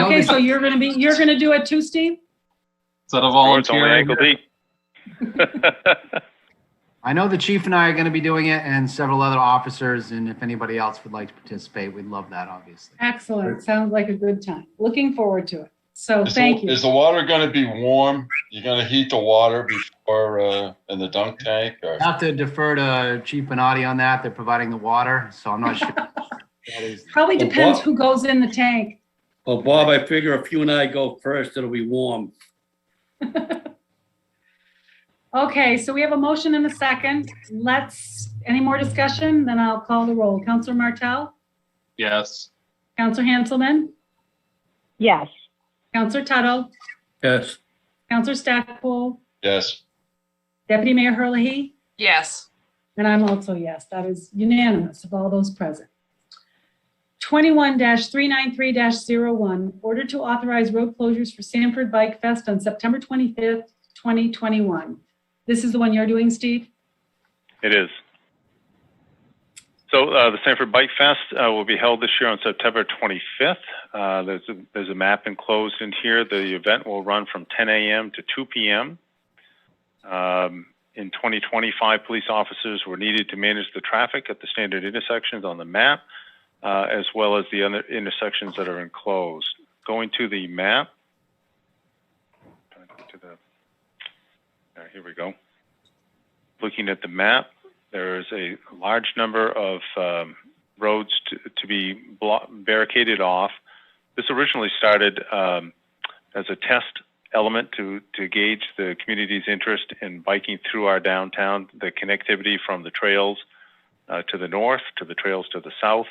Okay, so you're gonna do it too, Steve? Is that a Oh, it's only volunteer? ankle deep. I know the chief and I are going to be doing it, and several other officers, and if anybody else would like to participate, we'd love that, obviously. Excellent. Sounds like a good time. Looking forward to it. So thank you. Is the water going to be warm? You're going to heat the water before in the dunk tank? Or? I have to defer to Chief Benatti on that. They're providing the water, so I'm not sure. Probably depends who goes in the tank. Well, Bob, I figure if you and I go first, it'll be warm. Okay, so we have a motion and a second. Any more discussion? Then I'll call the roll. Councilor Martell? Yes. Councilor Hanselman? Yes. Councilor Tuttle? Yes. Councilor Stackpole? Yes. Deputy Mayor Herlihy? Yes. And I'm also yes. That is unanimous of all those present. 21-393-01, order to authorize road closures for Sanford Bike Fest on September 25th, 2021. This is the one you're doing, Steve? It is. So the Sanford Bike Fest will be held this year on September 25th. There's a map enclosed in here. The event will run from 10 a.m. to 2 p.m. In 2025, police officers were needed to manage the traffic at the standard intersections on the map, as well as the other intersections that are enclosed. Going to the map. Here we go. Looking at the map, there is a large number of roads to be barricaded off. This originally started as a test element to gauge the community's interest in biking through our downtown, the connectivity from the trails to the north, to the trails to the south,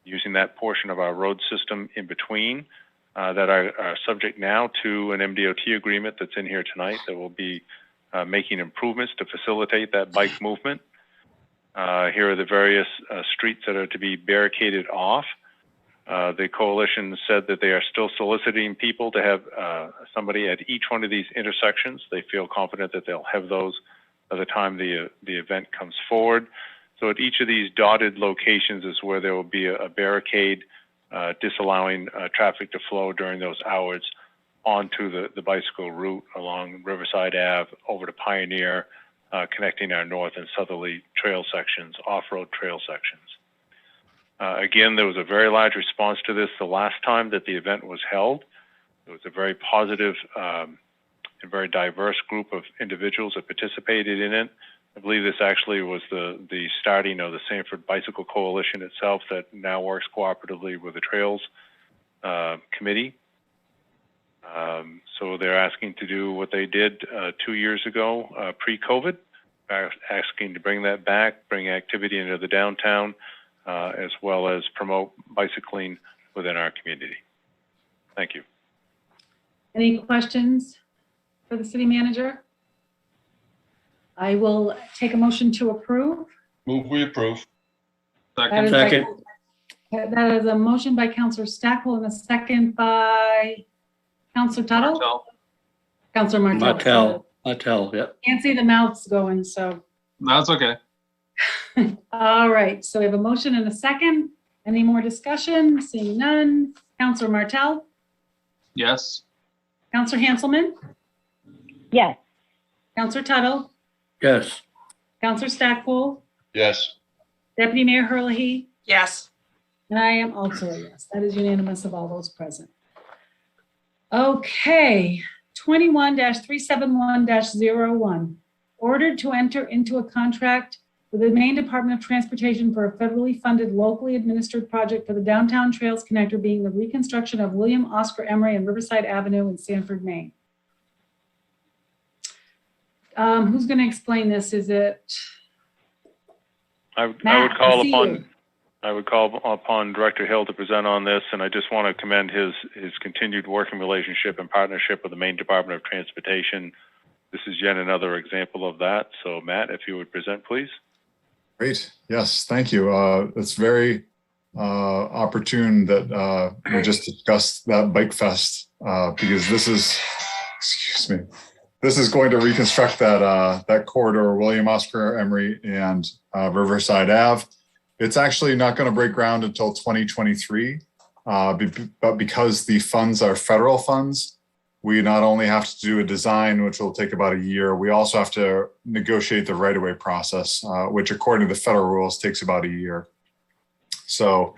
using that portion of our road system in between that are subject now to an MDOT agreement that's in here tonight that will be making improvements to facilitate that bike movement. Here are the various streets that are to be barricaded off. The coalition said that they are still soliciting people to have somebody at each one of these intersections. They feel confident that they'll have those by the time the event comes forward. So at each of these dotted locations is where there will be a barricade disallowing traffic to flow during those hours onto the bicycle route along Riverside Ave over to Pioneer, connecting our north and southerly trail sections, off-road trail sections. Again, there was a very large response to this the last time that the event was held. It was a very positive and very diverse group of individuals that participated in it. I believe this actually was the starting of the Sanford Bicycle Coalition itself that now works cooperatively with the Trails Committee. So they're asking to do what they did 2 years ago, pre-COVID, asking to bring that back, bring activity into the downtown, as well as promote bicycling within our community. Thank you. Any questions for the city manager? I will take a motion to approve. Move we approve. That is Second. That is a motion by Councillor Stackel and a second by Councillor Tuttle. Martell. Councillor Martell, yeah. Can't see the mouths going, so. That's okay. All right, so we have a motion and a second. Any more discussion? Seeing none. Councillor Martell, Yes. Councillor Hanselman, Yes. Councillor Tuttle, Yes. Councillor Stackpole, Yes. Deputy Mayor Herlihy, Yes. and I am also a yes. That is unanimous of all those present. Okay, 21-371-01. Ordered to enter into a contract with the Maine Department of Transportation for a federally funded, locally administered project for the Downtown Trails Connector, being the reconstruction of William Oscar Emery and Riverside Avenue in Sanford, Maine. Who's going to explain this? Is it I would Matt? call I see upon you. I would call upon Director Hill to present on this, and I just want to commend his continued working relationship and partnership with the Maine Department of Transportation. This is yet another example of that. So, Matt, if you would present, please. Great. Yes, thank you. It's very opportune that we just discussed that bike fest because this is, excuse me, this is going to reconstruct that corridor, William Oscar Emery and Riverside Ave. It's actually not going to break ground until 2023, but because the funds are federal funds, we not only have to do a design, which will take about a year, we also have to negotiate the right-of-way process, which according to the federal rules takes about a year. So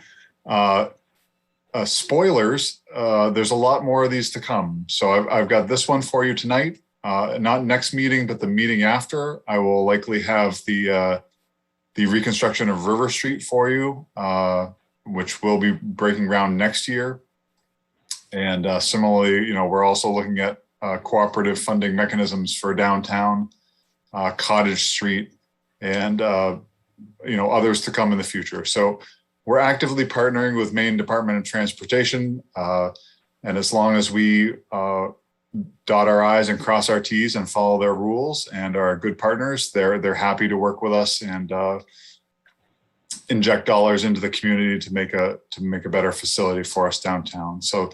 spoilers, there's a lot more of these to come. So I've got this one for you tonight, not next meeting, but the meeting after. I will likely have the reconstruction of River Street for you, which will be breaking ground next year. And similarly, we're also looking at cooperative funding mechanisms for downtown, Cottage Street, and others to come in the future. So we're actively partnering with Maine Department of Transportation, and as long as we dot our I's and cross our T's and follow their rules and are good partners, they're happy to work with us and inject dollars into the community to make a better facility for us downtown. So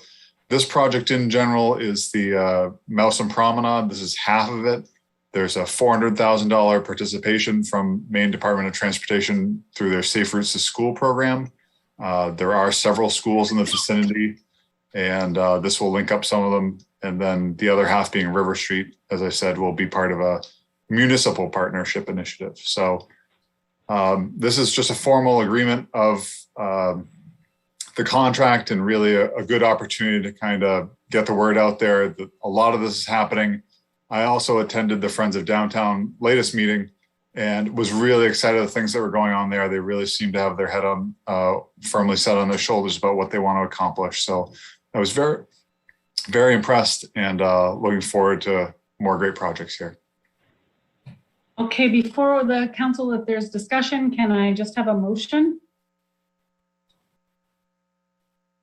this project in general is the Mouse and Promenade. This is half of it. There's a $400,000 participation from Maine Department of Transportation through their Safe Routes to School program. There are several schools in the vicinity, and this will link up some of them. And then the other half being River Street, as I said, will be part of a municipal partnership initiative. So this is just a formal agreement of the contract and really a good opportunity to kind of get the word out there that a lot of this is happening. I also attended the Friends of Downtown latest meeting and was really excited at the things that were going on there. They really seem to have their head on firmly set on their shoulders about what they want to accomplish. So I was very, very impressed and looking forward to more great projects here. Okay, before the council, if there's discussion, can I just have a motion?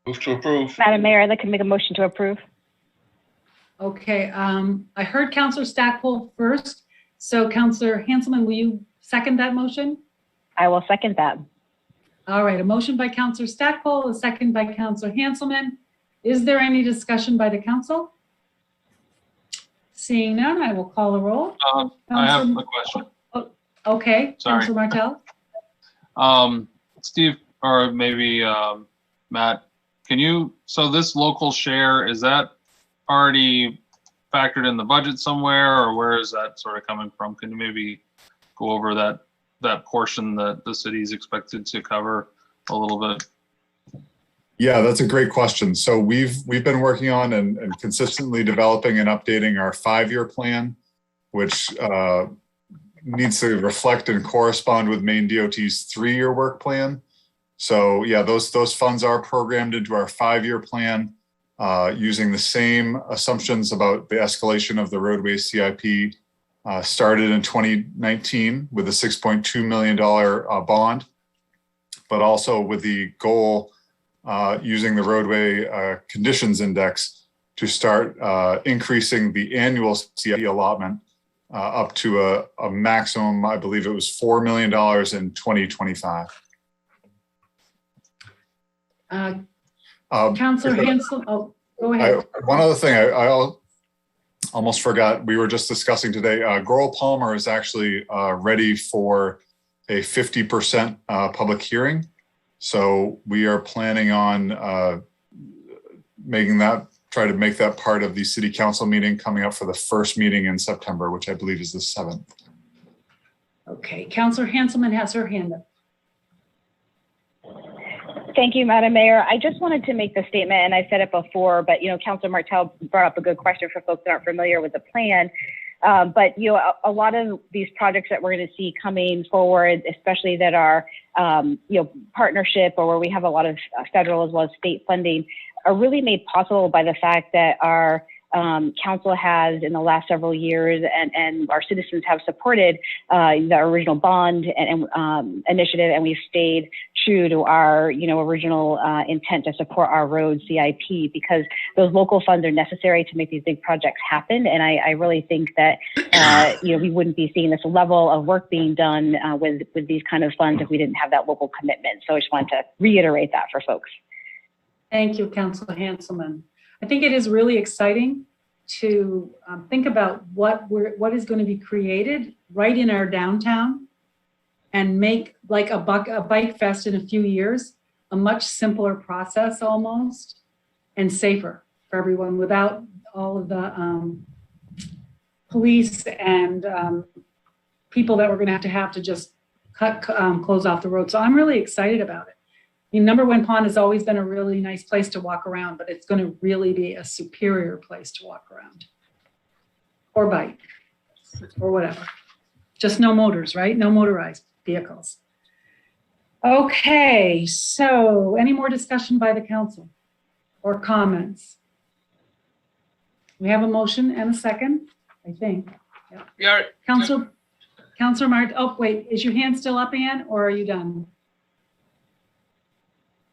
Move to approve. Madam Mayor, I'd like to make a motion to approve. Okay, I heard Councillor Stackpole first. So Councillor Hanselman, will you second that motion? I will second that. All right, a motion by Councillor Stackpole, a second by Councillor Hanselman. Is there any discussion by the council? Seeing none, I will call a roll. I have a question. Okay, Sorry. Councillor Martell. Steve, or maybe Matt, so this local share, is that already factored in the budget somewhere, or where is that sort of coming from? Can you maybe go over that portion that the city is expected to cover a little bit? Yeah, that's a great question. So we've been working on and consistently developing and updating our 5-year plan, which needs to reflect and correspond with Maine DOT's 3-year work plan. So yeah, those funds are programmed into our 5-year plan using the same assumptions about the escalation of the roadway CIP started in 2019 with a $6.2 million bond, but also with the goal using the roadway conditions index to start increasing the annual CIP allotment up to a maximum, I believe it was $4 million in 2025. Councilor Hansel, oh, go ahead. One other thing, I almost forgot, we were just discussing today, Goral Palmer is actually ready for a 50% public hearing. So we are planning on try to make that part of the city council meeting coming up for the first meeting in September, which I believe is the 7th. Okay, Councilor Hanselman has her hand up. Thank you, Madam Mayor. I just wanted to make the statement, and I said it before, but, Councilor Martell brought up a good question for folks that aren't familiar with the plan. But, a lot of these projects that we're going to see coming forward, especially that are, partnership or where we have a lot of federal as well as state funding, are really made possible by the fact that our council has in the last several years and our citizens have supported the original bond and initiative, and we've stayed true to our original intent to support our road CIP, because those local funds are necessary to make these big projects happen. And I really think that we wouldn't be seeing this level of work being done with these kind of funds if we didn't have that local commitment. So I just wanted to reiterate that for folks. Thank you, Councilor Hanselman. I think it is really exciting to think about what is going to be created right in our downtown and make like a bike fest in a few years a much simpler process almost and safer for everyone without all of the police and people that we're going to have to just close off the road. So I'm really excited about it. Number One Pond has always been a really nice place to walk around, but it's going to really be a superior place to walk around or bike or whatever. Just no motors, right? No motorized vehicles. Okay, so any more discussion by the council or comments? We have a motion and a second, I think. Yeah. Councilor Mart, oh, wait, is your hand still up, Ann, or are you done?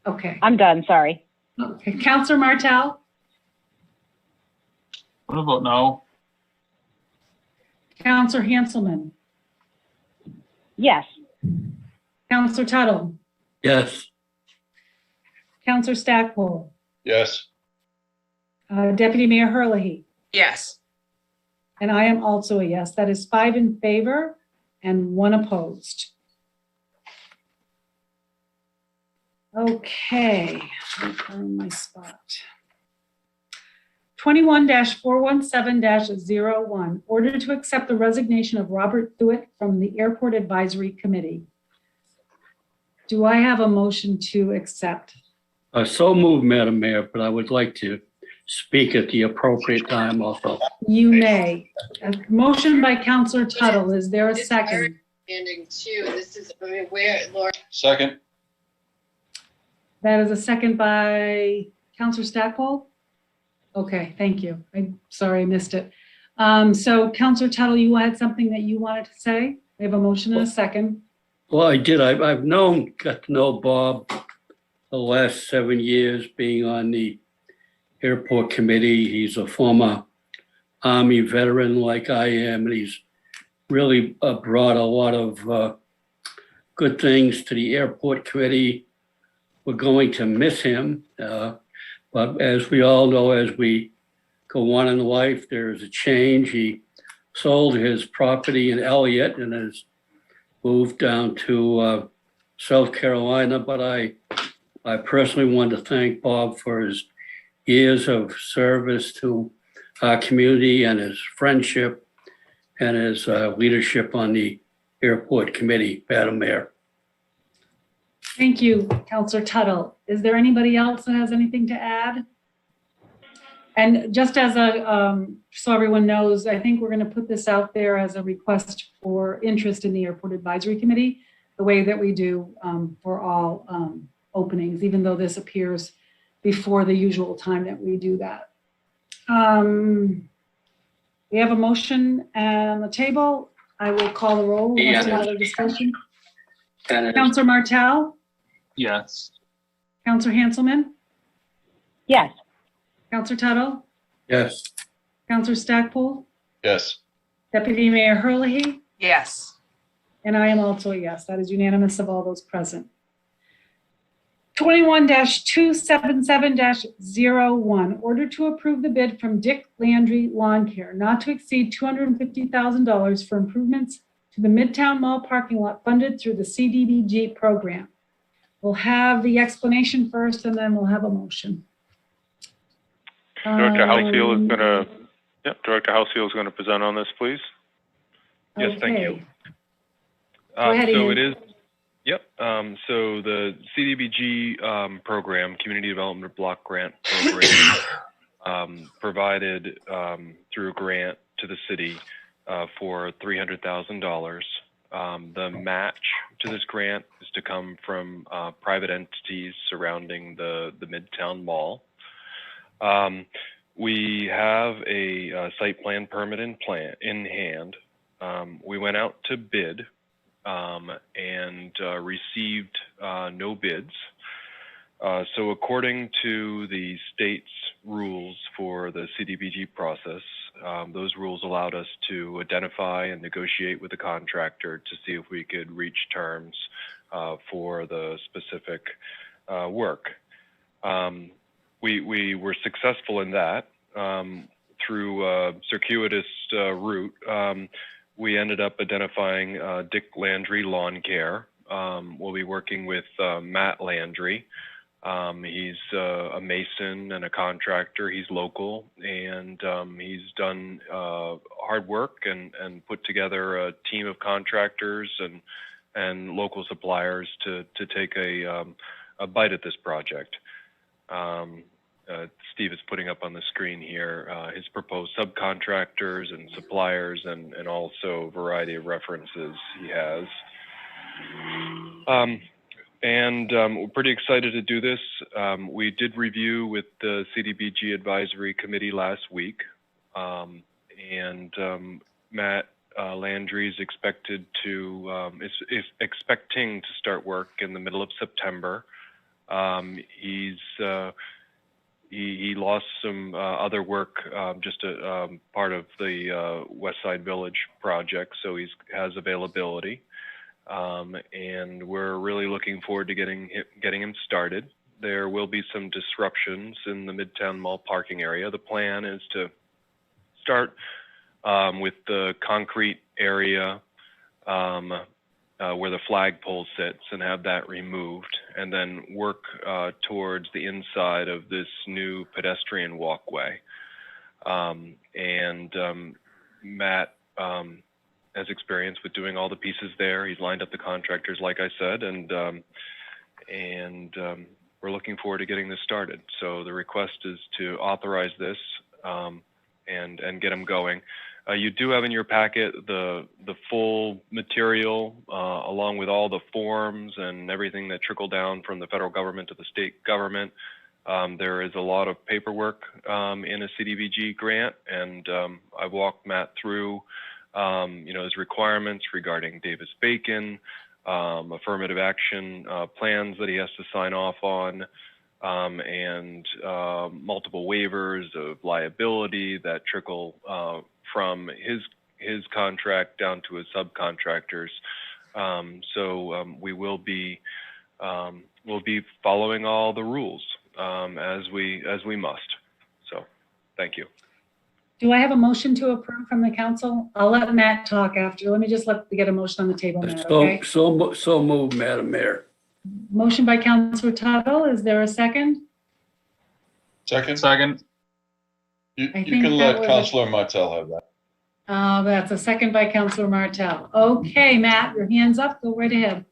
Okay. I'm done, sorry. Okay, Councilor Martell? What about no? Councilor Hanselman? Yes. Councilor Tuttle? Yes. Councilor Stackpole? Yes. Deputy Mayor Herlihy? Yes. And I am also a yes. That is 5 in favor and 1 opposed. Okay, let me find my spot. 21-417-01, order to accept the resignation of Robert Thuitt from the Airport Advisory Committee. Do I have a motion to accept? So moved, Madam Mayor, but I would like to speak at the appropriate time also. You may. A motion by Councilor Tuttle. Is there a second? This is where Laura. Second. That is a second by Councilor Stackpole? Okay, thank you. I'm sorry I missed it. So Councilor Tuttle, you had something that you wanted to say? We have a motion and a second. Well, I did. I've got to know Bob the last 7 years being on the airport committee. He's a former Army veteran like I am, and he's really brought a lot of good things to the airport committee. We're going to miss him, but as we all know, as we go on in life, there is a change. He sold his property in Elliott and has moved down to South Carolina, but I personally want to thank Bob for his years of service to our community and his friendship and his leadership on the airport committee, Madam Mayor. Thank you, Councilor Tuttle. Is there anybody else that has anything to add? And just as so everyone knows, I think we're going to put this out there as a request for interest in the Airport Advisory Committee, the way that we do for all openings, even though this appears before the usual time that we do that. We have a motion on the table. I will call the roll. Unless there's other discussion. Councilor Martell? Yes. Councilor Hanselman? Yes. Councilor Tuttle? Yes. Counselor Stackpole, Yes. Deputy Mayor Herlihy, Yes. and I am also a yes. That is unanimous of all those present. 21-277-01, order to approve the bid from Dick Landry Lawn Care not to exceed $250,000 for improvements to the Midtown Mall parking lot funded through the CDBG program. We'll have the explanation first and then we'll have a motion. Director Halsey is gonna, Director Halsey is gonna present on this, please. Yes, thank you. Okay. Go ahead, So Ian. it is, yep. So the CDBG program, Community Development Block Grant Program, provided through a grant to the city for $300,000. The match to this grant is to come from private entities surrounding the Midtown Mall. We have a site plan permit in hand. We went out to bid and received no bids. So according to the state's rules for the CDBG process, those rules allowed us to identify and negotiate with the contractor to see if we could reach terms for the specific work. We were successful in that through a circuitous route. We ended up identifying Dick Landry Lawn Care. We'll be working with Matt Landry. He's a mason and a contractor. He's local, and he's done hard work and put together a team of contractors and local suppliers to take a bite at this project. Steve is putting up on the screen here his proposed subcontractors and suppliers and also a variety of references he has. We're pretty excited to do this. We did review with the CDBG Advisory Committee last week, Matt Landry is expecting to start work in the middle of September. He lost some other work, just a part of the West Side Village project, so he has availability. And we're really looking forward to getting him started. There will be some disruptions in the Midtown Mall parking area. The plan is to start with the concrete area where the flagpole sits and have that removed, and then work towards the inside of this new pedestrian walkway. Matt has experience with doing all the pieces there. He's lined up the contractors, like I said, and we're looking forward to getting this started. So the request is to authorize this and get them going. You do have in your packet the full material along with all the forms and everything that trickled down from the federal government to the state government. There is a lot of paperwork in a CDBG grant, and I walked Matt through his requirements regarding Davis-Bacon, affirmative action plans that he has to sign off on, and multiple waivers of liability that trickle from his contract down to his subcontractors. We will be following all the rules as we must. So, thank you. Do I have a motion to approve from the council? I'll let Matt talk after. Let me just get a motion on the table, Matt, okay? So moved, Madam Mayor. Motion by Councilor Tuttle. Is there a second? Second. You think can that let was Councilor Martell have that. That's a second by Councilor Martell. Okay, Matt, your hand's up. Go right ahead.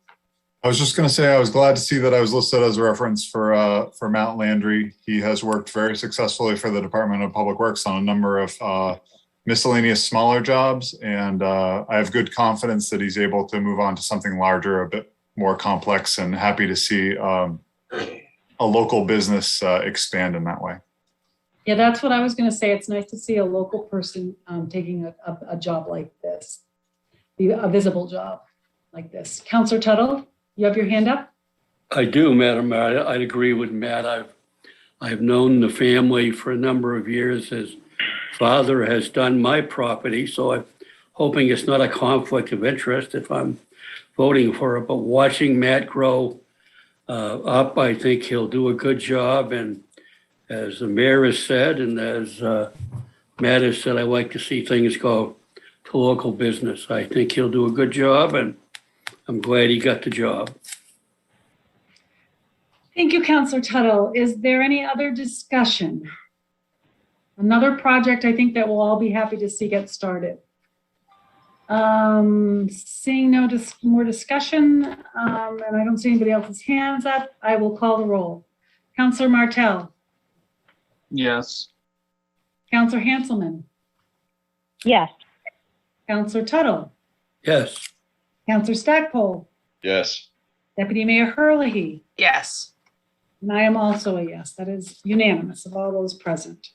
I was just going to say I was glad to see that I was listed as a reference for Matt Landry. He has worked very successfully for the Department of Public Works on a number of miscellaneous smaller jobs, and I have good confidence that he's able to move on to something larger, a bit more complex, and happy to see a local business expand in that way. Yeah, that's what I was going to say. It's nice to see a local person taking a job like this, a visible job like this. Councilor Tuttle, you have your hand up? I do, Madam Mayor. I'd agree with Matt. I've known the family for a number of years. His father has done my property, so I'm hoping it's not a conflict of interest if I'm voting for it. But watching Matt grow up, I think he'll do a good job. And as the mayor has said, and as Matt has said, I like to see things go to local business. I think he'll do a good job, and I'm glad he got the job. Thank you, Councillor Tuttle. Is there any other discussion? Another project I think that we'll all be happy to see get started. Seeing no more discussion, and I don't see anybody else's hands up, I will call the roll. Councillor Martell. Yes. Councillor Hanselman. Yes. Councillor Tuttle. Yes. Councillor Stackpole. Yes. Deputy Mayor Herlihy. Yes. And I am also a yes. That is unanimous of all those present.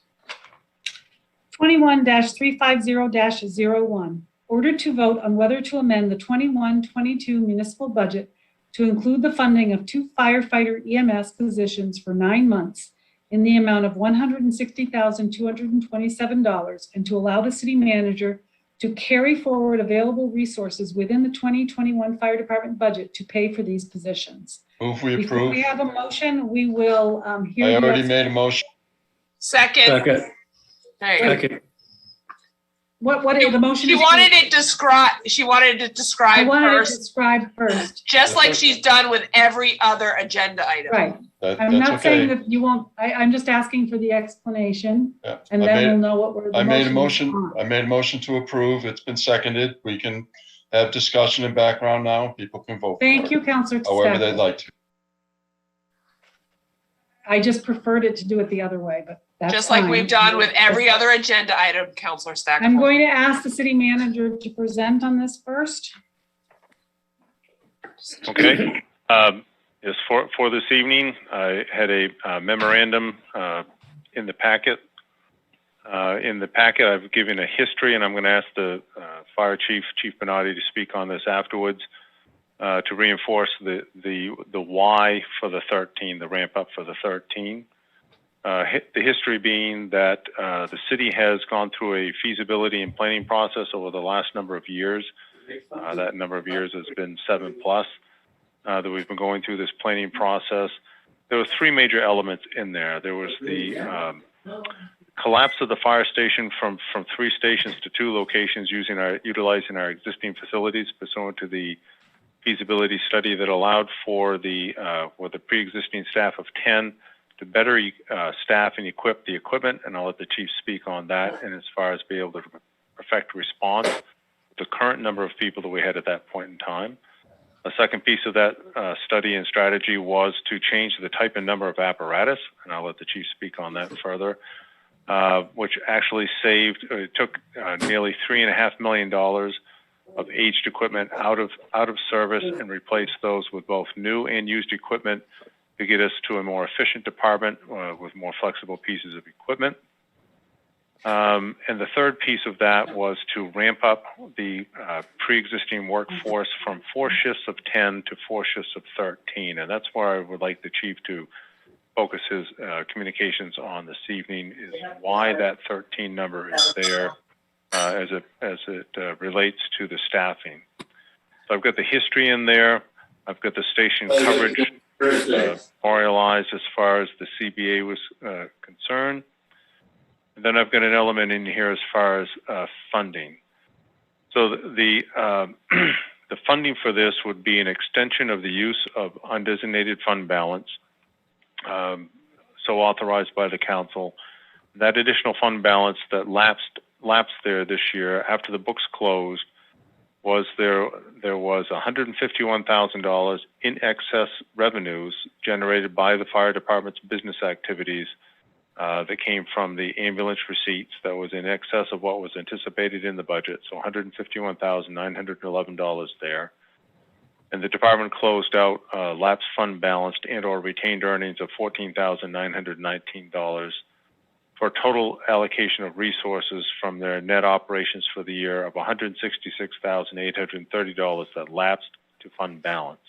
21-350-01. Order to vote on whether to amend the 21-22 municipal budget to include the funding of 2 firefighter EMS positions for 9 months in the amount of $160,227 and to allow the city manager to carry forward available resources within the 2021 fire department budget to pay for these positions. Move we Before approve. we have a motion, we will hear. I the already made a motion. Second. Second. There you go. Second. What is the motion? She wanted it described. She wanted it I described wanted it first, described first. just like she's done with every other agenda item. Right. I'm That's not saying okay. that you won't, I'm just asking for the explanation Yeah. and then we'll know what we're. I made a is motion. on. I made a motion to approve. It's been seconded. We can have discussion and background now. People can vote. Thank you, Councillor. However they'd Stackpole. like to. I just preferred it to do it the other way, but that's Just like fine. we've done with every other agenda item, Councillor Stackpole. I'm going to ask the city manager to present on this first. Okay. Yes, for this evening, I had a memorandum in the packet. I've given a history, and I'm going to ask the fire chief, Chief Bernardi, to speak on this afterwards to reinforce the why for the 13, the ramp up for the 13. The history being that the city has gone through a feasibility and planning process over the last number of years. That number of years has been 7+ that we've been going through this planning process. There were 3 major elements in there. There was the collapse of the fire station from 3 stations to 2 locations utilizing our existing facilities pursuant to the feasibility study that allowed for the pre-existing staff of 10 to better staff and equip the equipment, and I'll let the chief speak on that, and as far as be able to effect response with the current number of people that we had at that point in time. A second piece of that study and strategy was to change the type and number of apparatus, and I'll let the chief speak on that further, which actually took nearly $3.5 million of aged equipment out of service and replaced those with both new and used equipment to get us to a more efficient department with more flexible pieces of equipment. And the third piece of that was to ramp up the pre-existing workforce from 4 shifts of 10 to 4 shifts of 13. And that's where I would like the chief to focus his communications on this evening, is why that 13 number is there as it relates to the staffing. So I've got the history in there. I've got the station coverage memorialized as far as the CBA was concerned. And then I've got an element in here as far as funding. So the funding for this would be an extension of the use of undesignated fund balance, so authorized by the council. That additional fund balance that lapsed there this year after the books closed was there was $151,000 in excess revenues generated by the fire department's business activities that came from the ambulance receipts that was in excess of what was anticipated in the budget, so $151,911 there. And the department closed out lapsed fund balanced and or retained earnings of $14,919 for a total allocation of resources from their net operations for the year of $166,830 that lapsed to fund balance.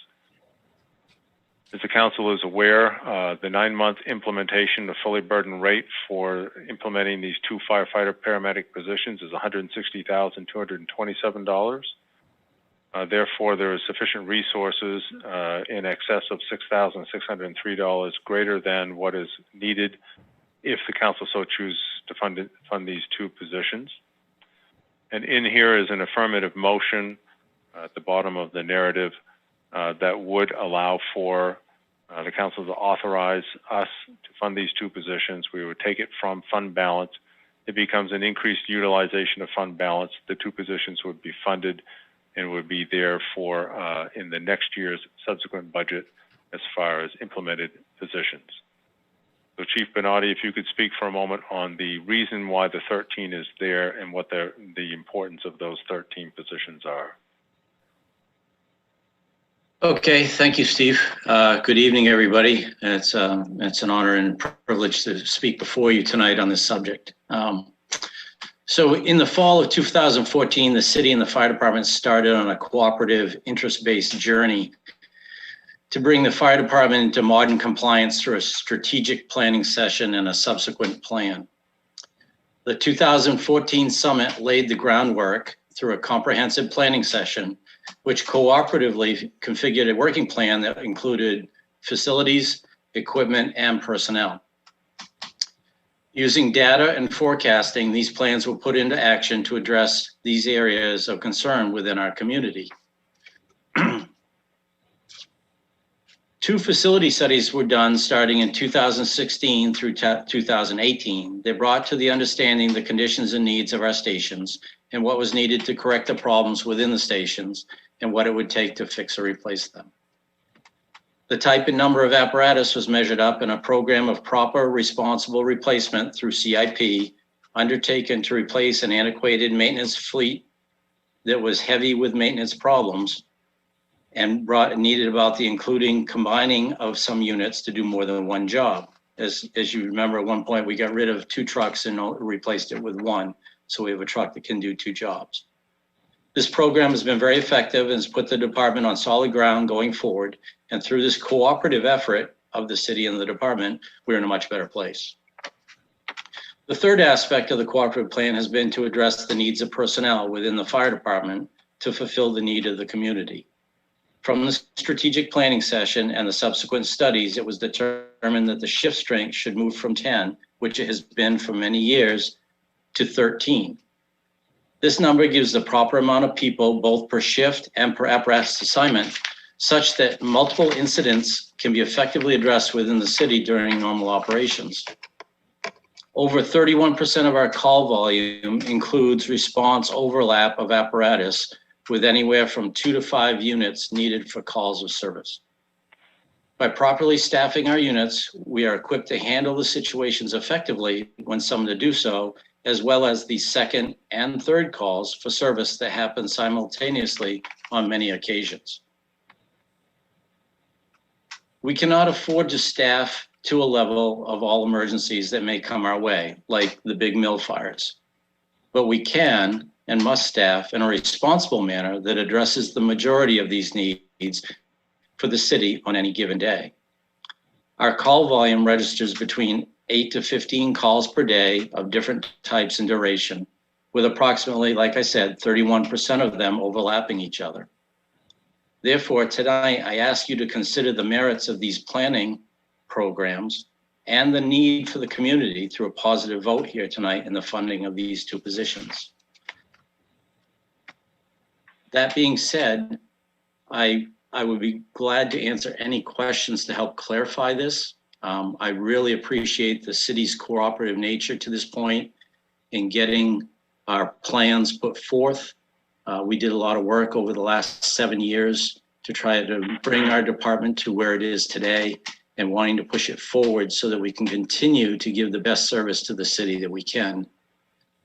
As the council is aware, the 9-month implementation of fully burdened rate for implementing these 2 firefighter paramedic positions is $160,227. Therefore, there is sufficient resources in excess of $6,603 greater than what is needed if the council so chooses to fund these 2 positions. And in here is an affirmative motion at the bottom of the narrative that would allow for the council to authorize us to fund these 2 positions. We would take it from fund balance. It becomes an increased utilization of fund balance. The 2 positions would be funded and would be there for in the next year's subsequent budget as far as implemented positions. So Chief Benatti, if you could speak for a moment on the reason why the 13 is there and what the importance of those 13 positions are. Okay, thank you, Steve. Good evening, everybody. It's an honor and privilege to speak before you tonight on this subject. So in the fall of 2014, the city and the fire department started on a cooperative, interest-based journey to bring the fire department into modern compliance through a strategic planning session and a subsequent plan. The 2014 summit laid the groundwork through a comprehensive planning session, which cooperatively configured a working plan that included facilities, equipment, and personnel. Using data and forecasting, these plans were put into action to address these areas of concern within our community. 2 facility studies were done starting in 2016 through 2018. They brought to the understanding the conditions and needs of our stations and what was needed to correct the problems within the stations and what it would take to fix or replace them. The type and number of apparatus was measured up, and a program of proper, responsible replacement through CIP undertaken to replace an antiquated maintenance fleet that was heavy with maintenance problems and needed about the including combining of some units to do more than one job. As you remember, at one point we got rid of 2 trucks and replaced it with 1. So we have a truck that can do 2 jobs. This program has been very effective and has put the department on solid ground going forward. And through this cooperative effort of the city and the department, we're in a much better place. The third aspect of the cooperative plan has been to address the needs of personnel within the fire department to fulfill the need of the community. From the strategic planning session and the subsequent studies, it was determined that the shift strength should move from 10, which it has been for many years, to 13. This number gives the proper amount of people, both per shift and per apparatus assignment, such that multiple incidents can be effectively addressed within the city during normal operations. Over 31% of our call volume includes response overlap of apparatus with anywhere from 2 to 5 units needed for calls of service. By properly staffing our units, we are equipped to handle the situations effectively when summoned to do so, as well as the second and third calls for service that happen simultaneously on many occasions. We cannot afford to staff to a level of all emergencies that may come our way, like the big mill fires. But we can and must staff in a responsible manner that addresses the majority of these needs for the city on any given day. Our call volume registers between 8 to 15 calls per day of different types and duration, with approximately, like I said, 31% of them overlapping each other. Therefore, tonight, I ask you to consider the merits of these planning programs and the need for the community through a positive vote here tonight in the funding of these 2 positions. That being said, I would be glad to answer any questions to help clarify this. I really appreciate the city's cooperative nature to this point in getting our plans put forth. We did a lot of work over the last 7 years to try to bring our department to where it is today and wanting to push it forward so that we can continue to give the best service to the city that we can.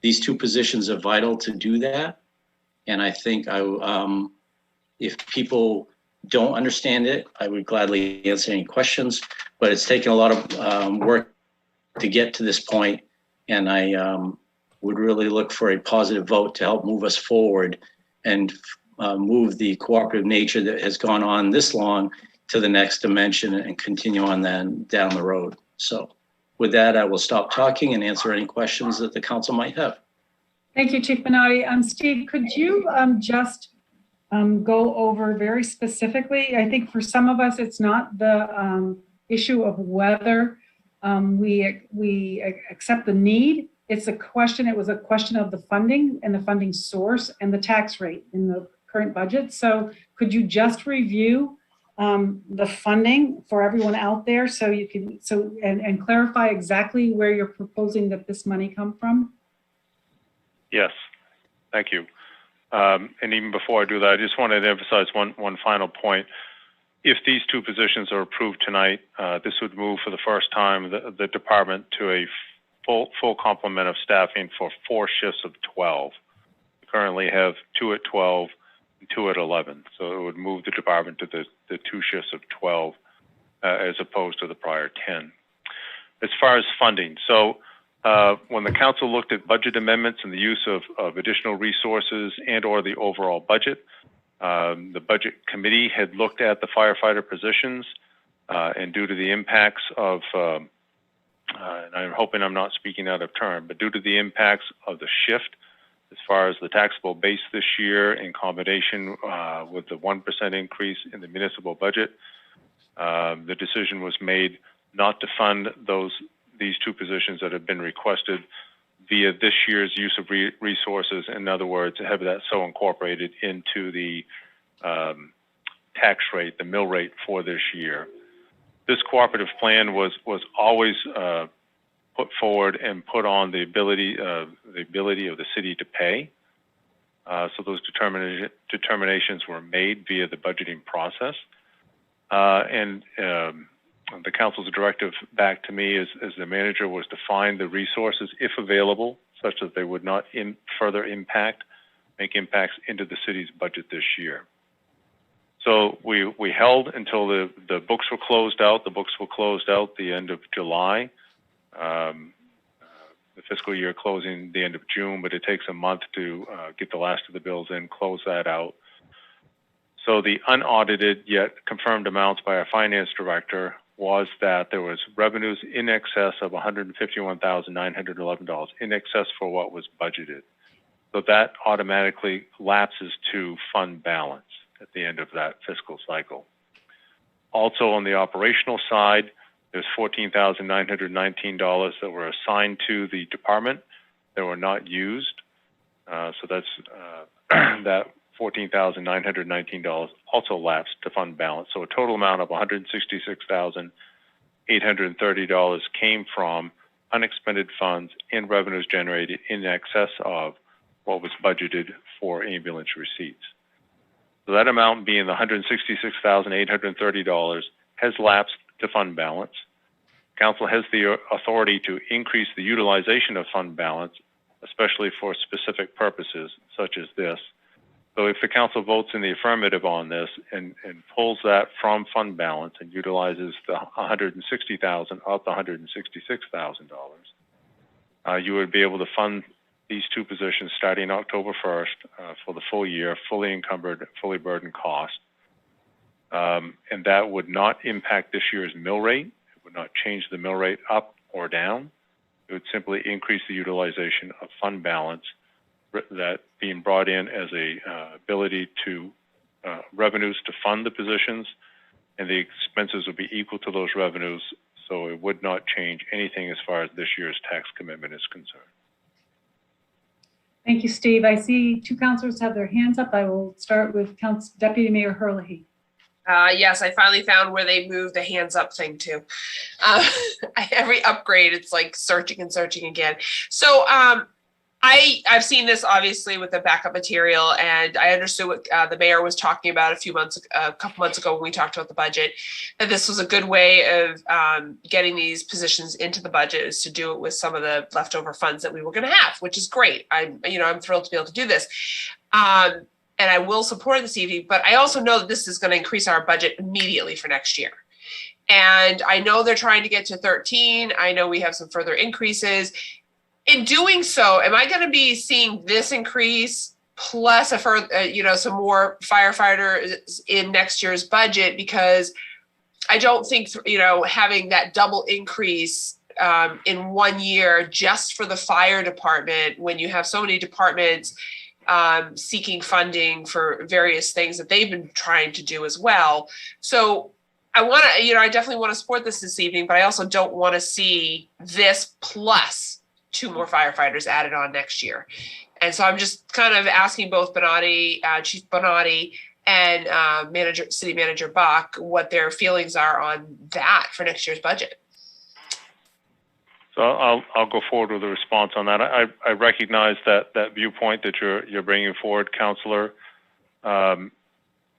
These 2 positions are vital to do that. And I think if people don't understand it, I would gladly answer any questions, but it's taken a lot of work to get to this point. And I would really look for a positive vote to help move us forward and move the cooperative nature that has gone on this long to the next dimension and continue on then down the road. So with that, I will stop talking and answer any questions that the council might have. Thank you, Chief Minotti. Steve, could you just go over very specifically? I think for some of us, it's not the issue of whether we accept the need. It's a question. It was a question of the funding and the funding source and the tax rate in the current budget. So could you just review the funding for everyone out there so you can and clarify exactly where you're proposing that this money come from? Yes, thank you. And even before I do that, I just wanted to emphasize one final point. If these two positions are approved tonight, this would move for the first time the department to a full complement of staffing for 4 shifts of 12. We currently have 2 at 12 and 2 at 11. So it would move the department to the 2 shifts of 12 as opposed to the prior 10. As far as funding, so when the council looked at budget amendments and the use of additional resources and or the overall budget, the budget committee had looked at the firefighter positions and due to the impacts of, and I'm hoping I'm not speaking out of turn, but due to the impacts of the shift as far as the taxable base this year in combination with the 1% increase in the municipal budget, the decision was made not to fund these 2 positions that have been requested via this year's use of resources. In other words, have that so incorporated into the tax rate, the mill rate for this year. This cooperative plan was always put forward and put on the ability of the city to pay. So those determinations were made via the budgeting process. The council's directive back to me as the manager was to find the resources, if available, such that they would not further make impacts into the city's budget this year. So we held until the books were closed out. The books were closed out the end of July. The fiscal year closing the end of June, but it takes a month to get the last of the bills in, close that out. So the unaudited yet confirmed amounts by our finance director was that there was revenues in excess of $151,911, in excess for what was budgeted. So that automatically lapses to fund balance at the end of that fiscal cycle. Also on the operational side, there's $14,919 that were assigned to the department that were not used. So that's that $14,919 also lapsed to fund balance. So a total amount of $166,830 came from unexpended funds and revenues generated in excess of what was budgeted for ambulance receipts. So that amount being the $166,830 has lapsed to fund balance. Council has the authority to increase the utilization of fund balance, especially for specific purposes such as this. So if the council votes in the affirmative on this and pulls that from fund balance and utilizes the $160,000 of the $166,000, you would be able to fund these 2 positions starting October 1st for the full year, fully encumbered, fully burdened cost. And that would not impact this year's mill rate. It would not change the mill rate up or down. It would simply increase the utilization of fund balance that being brought in as a ability to revenues to fund the positions, and the expenses would be equal to those revenues, so it would not change anything as far as this year's tax commitment is concerned. Thank you, Steve. I see 2 councilors have their hands up. I will start with Deputy Mayor Herlihy. Yes, I finally found where they moved the hands up thing to. Every upgrade, it's like searching and searching again. So I've seen this obviously with the backup material, and I understood what the mayor was talking about a couple months ago when we talked about the budget, that this was a good way of getting these positions into the budget, is to do it with some of the leftover funds that we were going to have, which is great. I'm thrilled to be able to do this. And I will support this evening, but I also know that this is going to increase our budget immediately for next year. And I know they're trying to get to 13. I know we have some further increases. In doing so, am I going to be seeing this increase plus some more firefighters in next year's budget? Because I don't think, having that double increase in 1 year just for the fire department, when you have so many departments seeking funding for various things that they've been trying to do as well. So I want to, I definitely want to support this evening, but I also don't want to see this plus 2 more firefighters added on next year. And so I'm just kind of asking both Chief Bonatti and City Manager Buck what their feelings are on that for next year's budget. So I'll go forward with a response on that. I recognize that viewpoint that you're bringing forward, Councillor.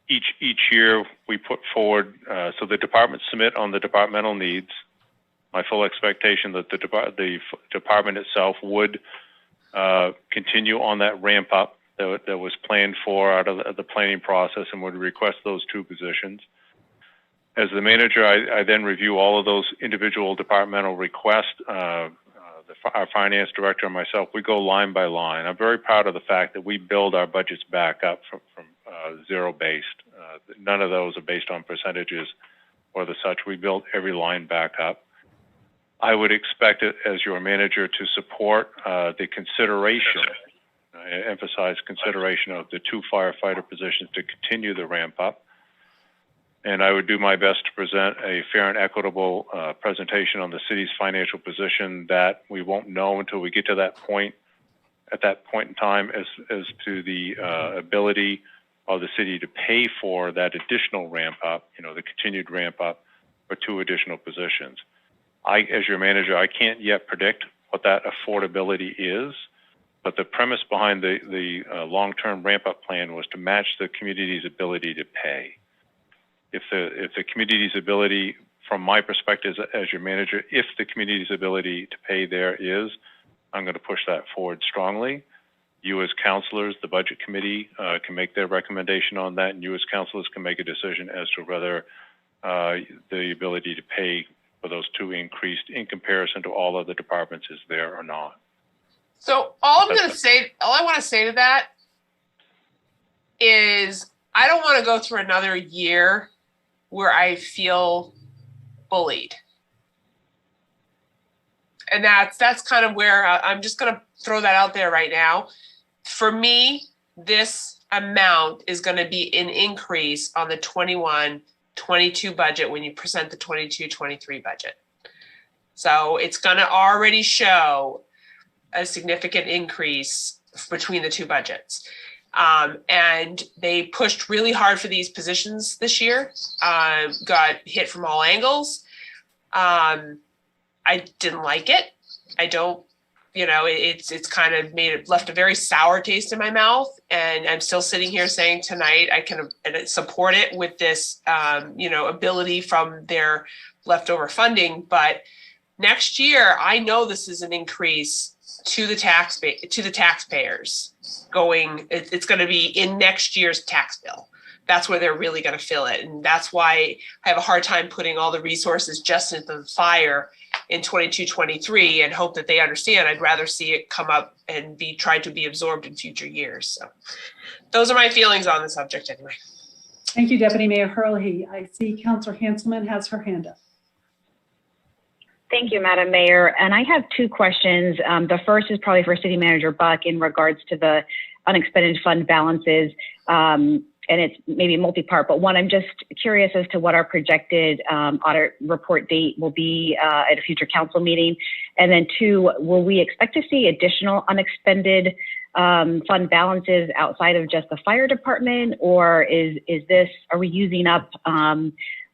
Each year we put forward, so the departments submit on the departmental needs. My full expectation that the department itself would continue on that ramp up that was planned for out of the planning process and would request those 2 positions. As the manager, I then review all of those individual departmental requests. Our finance director and myself, we go line by line. I'm very proud of the fact that we build our budgets back up from zero-based. None of those are based on percentages or the such. We build every line back up. I would expect it as your manager to support the consideration, I emphasize consideration of the 2 firefighter positions to continue the ramp up. And I would do my best to present a fair and equitable presentation on the city's financial position that we won't know until we get to that point, at that point in time, as to the ability of the city to pay for that additional ramp up, the continued ramp up for 2 additional positions. As your manager, I can't yet predict what that affordability is, but the premise behind the long-term ramp up plan was to match the community's ability to pay. If the community's ability, from my perspective as your manager, if the community's ability to pay there is, I'm going to push that forward strongly. You as councilors, the budget committee can make their recommendation on that, and you as councilors can make a decision as to whether the ability to pay for those 2 increased in comparison to all other departments is there or not. So all I want to say to that is I don't want to go through another year where I feel bullied. And that's kind of where I'm just going to throw that out there right now. For me, this amount is going to be an increase on the 21-22 budget when you present the 22-23 budget. So it's going to already show a significant increase between the 2 budgets. And they pushed really hard for these positions this year, got hit from all angles. I didn't like it. I don't, it's kind of left a very sour taste in my mouth. And I'm still sitting here saying tonight, I can support it with this, ability from their leftover funding. But next year, I know this is an increase to the taxpayers going, it's going to be in next year's tax bill. That's where they're really going to feel it. And that's why I have a hard time putting all the resources just into the fire in 22-23 and hope that they understand. I'd rather see it come up and be tried to be absorbed in future years. So those are my feelings on the subject anyway. Thank you, Deputy Mayor Hurley. I see Councillor Hanselman has her hand up. Thank you, Madam Mayor. And I have 2 questions. The first is probably for City Manager Buck in regards to the unexpended fund balances. And it's maybe multi-part, but one, I'm just curious as to what our projected audit report date will be at a future council meeting. And then 2, will we expect to see additional unexpended fund balances outside of just the fire department, or are we using up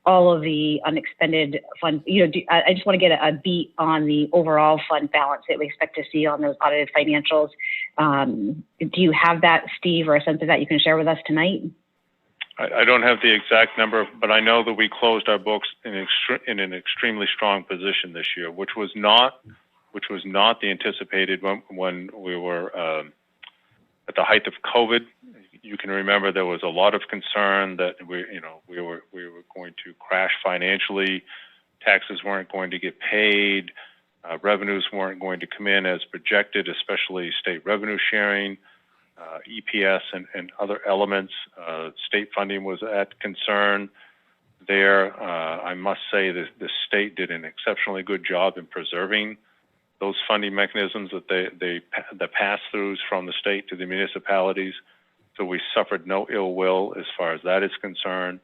all of the unexpended funds? I just want to get a beat on the overall fund balance that we expect to see on those audited financials. Do you have that, Steve, or a sense of that you can share with us tonight? I don't have the exact number, but I know that we closed our books in an extremely strong position this year, which was not the anticipated when we were at the height of COVID. You can remember there was a lot of concern that we were going to crash financially, taxes weren't going to get paid, revenues weren't going to come in as projected, especially state revenue sharing, EPS and other elements. State funding was at concern. there. I must say that the state did an exceptionally good job in preserving those funding mechanisms that the pass-throughs from the state to the municipalities. So we suffered no ill will as far as that is concerned.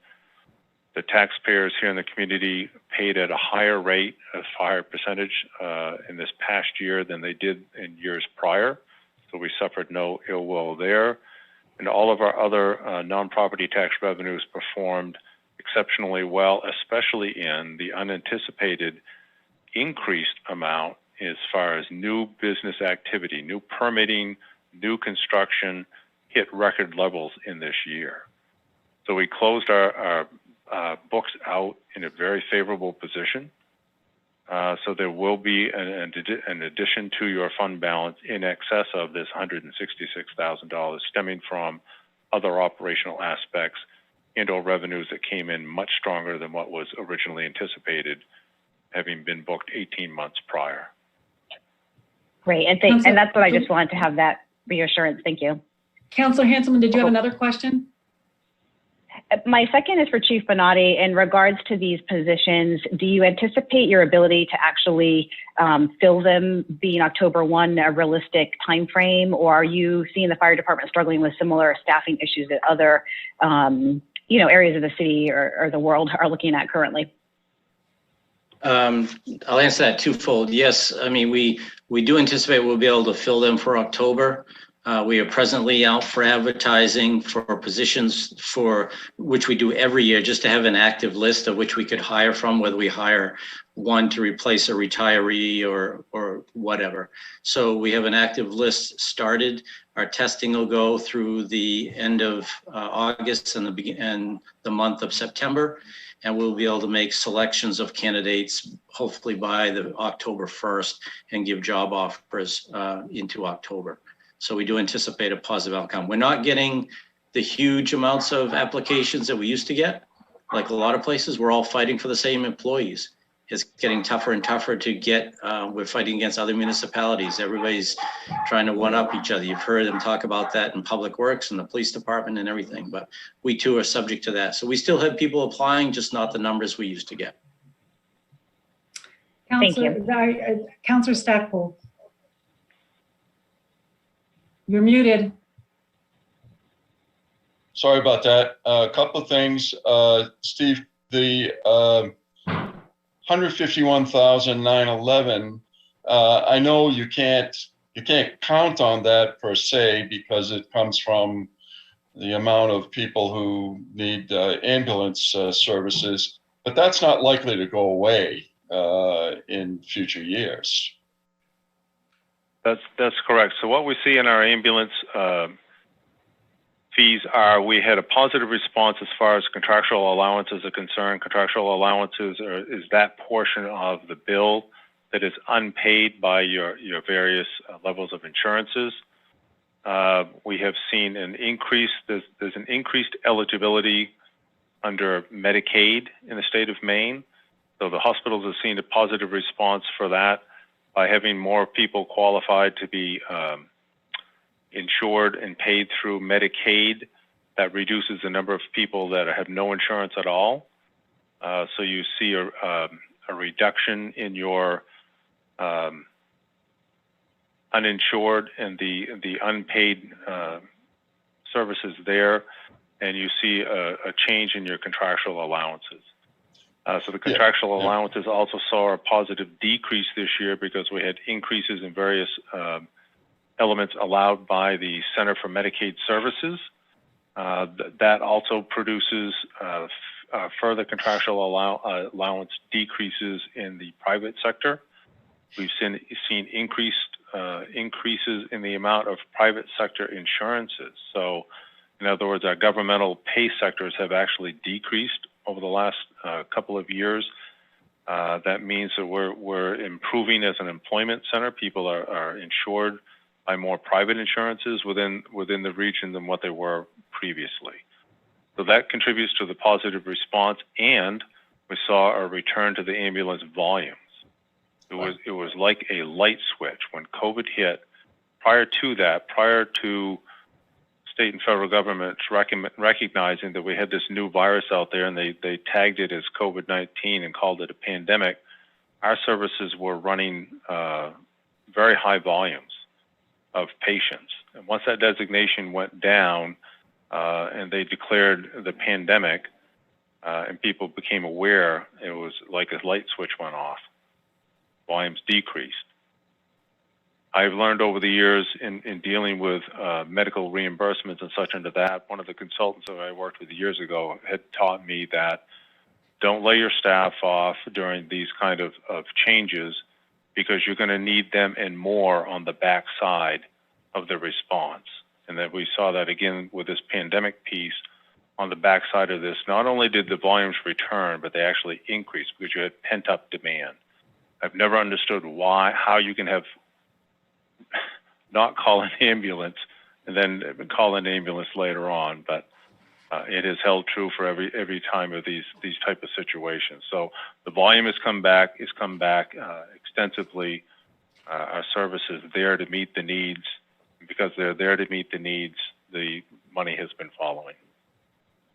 The taxpayers here in the community paid at a higher rate, a higher percentage in this past year than they did in years prior. So we suffered no ill will there. And all of our other non-property tax revenues performed exceptionally well, especially in the unanticipated increased amount as far as new business activity, new permitting, new construction hit record levels in this year. So we closed our books out in a very favorable position. So there will be an addition to your fund balance in excess of this $166,000 stemming from other operational aspects and/or revenues that came in much stronger than what was originally anticipated, having been booked 18 months prior. Great, and that's what I just wanted to have that reassurance. Thank you. Councilor Hanselman, did you have another question? My second is for Chief Bonatti. In regards to these positions, do you anticipate your ability to actually fill them, being October 1 a realistic timeframe, or are you seeing the fire department struggling with similar staffing issues that other areas of the city or the world are looking at currently? I'll answer that twofold. Yes, I mean, we do anticipate we'll be able to fill them for October. We are presently out for advertising for positions for which we do every year, just to have an active list of which we could hire from, whether we hire one to replace a retiree or whatever. So we have an active list started. Our testing will go through the end of August and the month of September, and we'll be able to make selections of candidates hopefully by the October 1st and give job offers into October. So we do anticipate a positive outcome. We're not getting the huge amounts of applications that we used to get. Like a lot of places, we're all fighting for the same employees. It's getting tougher and tougher to get, we're fighting against other municipalities. Everybody's trying to one-up each other. You've heard them talk about that in Public Works and the police department and everything, but we too are subject to that. So we still have people applying, just not the numbers we used to get. Thank you. Councilor Stackpole. You're muted. Sorry about that. A couple of things, Steve. The 151,911. I know you can't count on that per se because it comes from the amount of people who need ambulance services, but that's not likely to go away in future years. That's correct. So what we see in our ambulance fees are, we had a positive response as far as contractual allowances are concerned. Contractual allowances is that portion of the bill that is unpaid by your various levels of insurances. We have seen an increase. There's an increased eligibility under Medicaid in the state of Maine. So the hospitals have seen a positive response for that, by having more people qualified to be insured and paid through Medicaid. That reduces the number of people that have no insurance at all. So you see a reduction in your uninsured and the unpaid services there, and you see a change in your contractual allowances. So the contractual allowances also saw a positive decrease this year because we had increases in various elements allowed by the Center for Medicaid Services. That also produces further contractual allowance decreases in the private sector. We've seen increases in the amount of private sector insurances. So in other words, our governmental pay sectors have actually decreased over the last couple of years. That means that we're improving as an employment center. People are insured by more private insurances within the region than what they were previously. So that contributes to the positive response, and we saw a return to the ambulance volumes. It was like a light switch when COVID hit. Prior to state and federal governments recognizing that we had this new virus out there, and they tagged it as COVID-19 and called it a pandemic, our services were running very high volumes of patients. And once that designation went down and they declared the pandemic and people became aware, it was like a light switch went off. Volumes decreased. I've learned over the years in dealing with medical reimbursements and such under that, one of the consultants that I worked with years ago had taught me that don't lay your staff off during these kind of changes, because you're going to need them and more on the backside of the response. And that we saw that again with this pandemic piece. On the backside of this, not only did the volumes return, but they actually increased because you had pent-up demand. I've never understood how you can have not call an ambulance and then call an ambulance later on, but it has held true for every time of these type of situations. So the volume has come back extensively. Our service is there to meet the needs. Because they're there to meet the needs, the money has been following.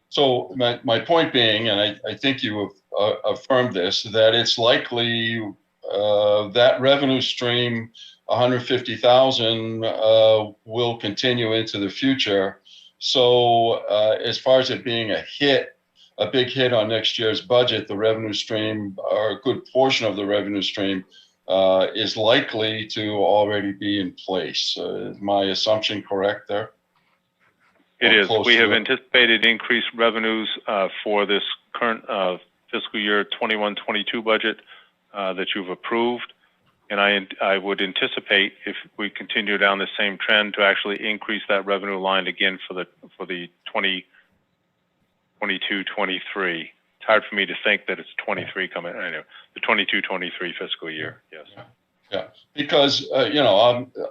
So my point being, and I think you have affirmed this, that it's likely that revenue stream, 150,000, will continue into the future. So as far as it being a big hit on next year's budget, the revenue stream, or a good portion of the revenue stream, is likely to already be in place. Is my assumption correct there? It is. We have anticipated increased revenues for this current fiscal year 21-22 budget that you've approved. And I would anticipate, if we continue down the same trend, to actually increase that revenue line again for the 22-23. It's hard for me to think that it's 23 coming. I know the 22-23 fiscal year. Yes. Yeah, because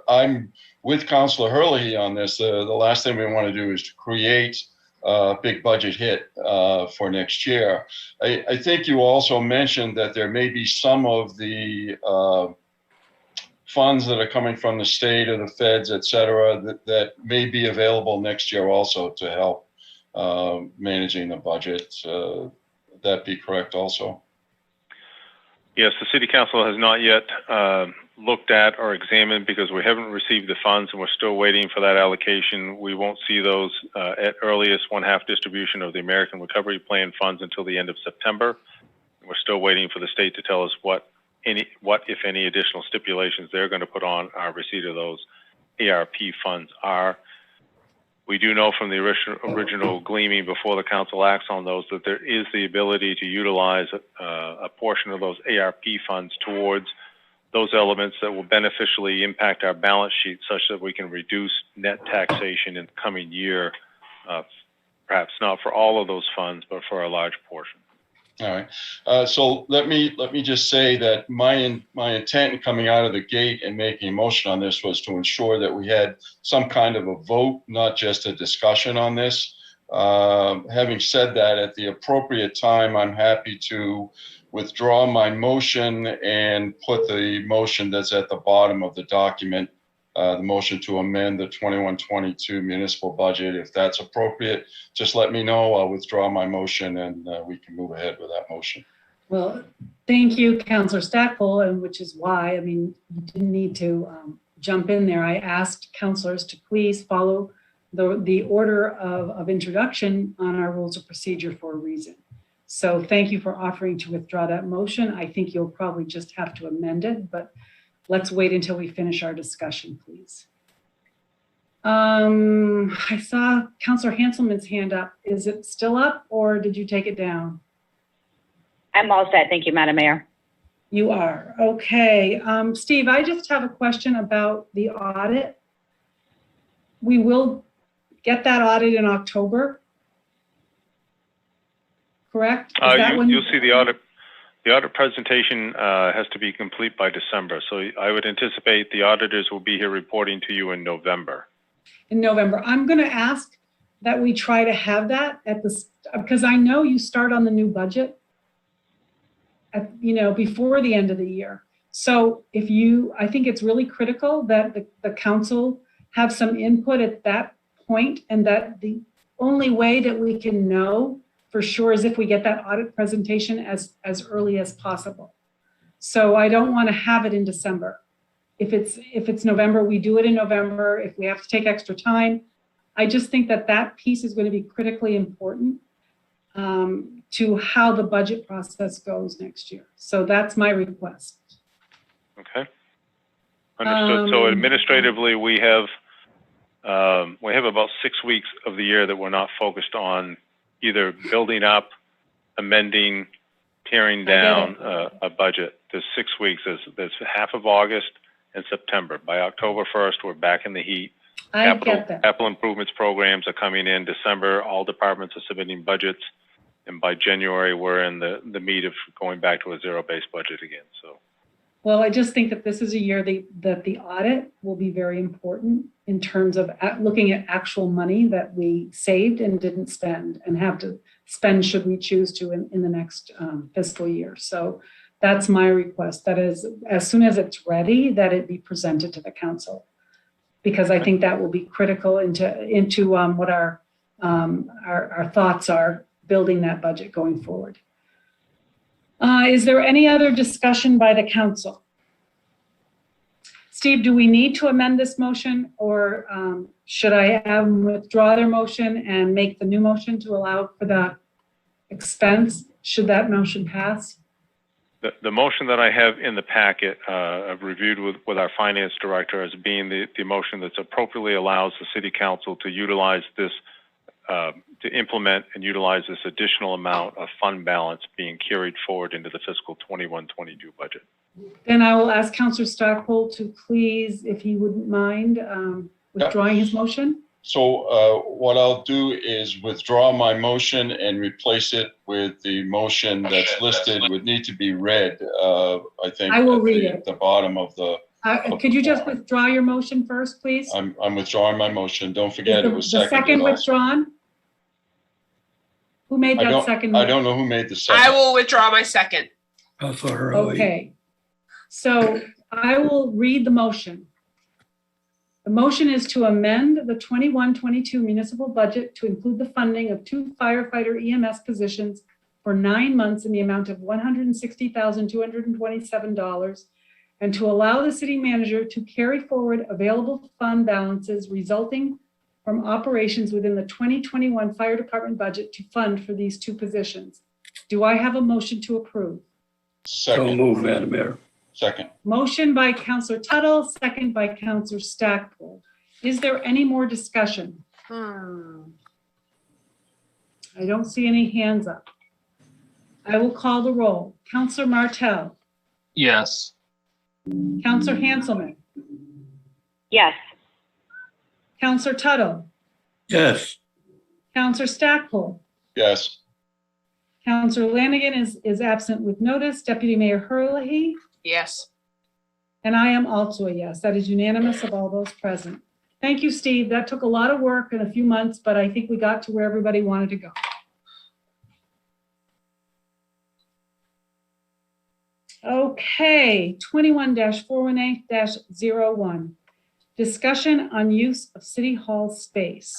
I'm with Councilor Hurley on this. The last thing we want to do is to create a big budget hit for next year. I think you also mentioned that there may be some of the funds that are coming from the state or the feds, et cetera, that may be available next year also to help managing the budget. That be correct also? Yes, the City Council has not yet looked at or examined, because we haven't received the funds and we're still waiting for that allocation. We won't see those at earliest 1/2 distribution of the American Recovery Plan funds until the end of September. We're still waiting for the state to tell us what, if any, additional stipulations they're going to put on our receipt of those ARP funds are. We do know from the original gleaming before the council acts on those that there is the ability to utilize a portion of those ARP funds towards those elements that will beneficially impact our balance sheet, such that we can reduce net taxation in the coming year, perhaps not for all of those funds, but for a large portion. All right. So let me just say that my intent in coming out of the gate and making a motion on this was to ensure that we had some kind of a vote, not just a discussion on this. Having said that, at the appropriate time, I'm happy to withdraw my motion and put the motion that's at the bottom of the document, the motion to amend the 21-22 municipal budget. If that's appropriate, just let me know. I'll withdraw my motion and we can move ahead with that motion. Well, thank you, Councillor Stackpole, and which is why, you didn't need to jump in there. I asked councillors to please follow the order of introduction on our rules of procedure for a reason. So thank you for offering to withdraw that motion. I think you'll probably just have to amend it, but let's wait until we finish our discussion, please. I saw Councillor Hanselman's hand up. Is it still up, or did you take it down? I'm all set. Thank you, Madam Mayor. You are. Okay. Steve, I just have a question about the audit. We will get that audit in October, correct? You'll see the audit. The audit presentation has to be complete by December. So I would anticipate the auditors will be here reporting to you in November. In November. I'm going to ask that we try to have that because I know you start on the new budget before the end of the year. So I think it's really critical that the council have some input at that point, and that the only way that we can know for sure is if we get that audit presentation as early as possible. So I don't want to have it in December. If it's November, we do it in November. If we have to take extra time, I just think that piece is going to be critically important to how the budget process goes next year. So that's my request. Okay. Understood. So administratively, we have about 6 weeks of the year that we're not focused on either building up, amending, tearing down a budget. There's 6 weeks. There's half of August and September. By October 1st, we're back in the heat. I get that. Capital improvements programs are coming in December. All departments are submitting budgets. And by January, we're in the meat of going back to a zero-based budget again. So, well, I just think that this is a year that the audit will be very important in terms of looking at actual money that we saved and didn't spend and have to spend should we choose to in the next fiscal year. So that's my request. That is, as soon as it's ready, that it be presented to the council, because I think that will be critical into what our thoughts are building that budget going forward. Is there any other discussion by the council? Steve, do we need to amend this motion, or should I have them withdraw their motion and make the new motion to allow for the expense? Should that motion pass? The motion that I have in the packet, I've reviewed with our finance director as being the motion that appropriately allows the city council to utilize this, to implement and utilize this additional amount of fund balance being carried forward into the fiscal 21-22 budget. Then I will ask Councillor Stackpole to please, if he wouldn't mind, withdrawing his motion. So what I'll do is withdraw my motion and replace it with the motion that's listed, would need to be read, I think. I will read it. The bottom of the. Could you just withdraw your motion first, please? I'm withdrawing my motion. Don't forget it was the second withdrawn? Who made that second? I don't know who made the second. I will withdraw my second. Okay. So I will read the motion. The motion is to amend the 21-22 municipal budget to include the funding of 2 firefighter EMS positions for 9 months in the amount of $160,227, and to allow the city manager to carry forward available fund balances resulting from operations within the 2021 fire department budget to fund for these 2 positions. Do I have a motion to approve? Second. So moved, Madam Mayor. Second. Motion by Councillor Tuttle, second by Councillor Stackpole. Is there any more discussion? I don't see any hands up. I will call the roll. Councillor Martell. Yes. Councillor Hanselman. Yes. Councillor Tuttle. Yes. Councillor Stackpole. Yes. Councillor Lanigan is absent with notice. Deputy Mayor Herlihy. Yes. And I am also a yes. That is unanimous of all those present. Thank you, Steve. That took a lot of work in a few months, but I think we got to where everybody wanted to go. Okay, 21-418-01. Discussion on use of City Hall space.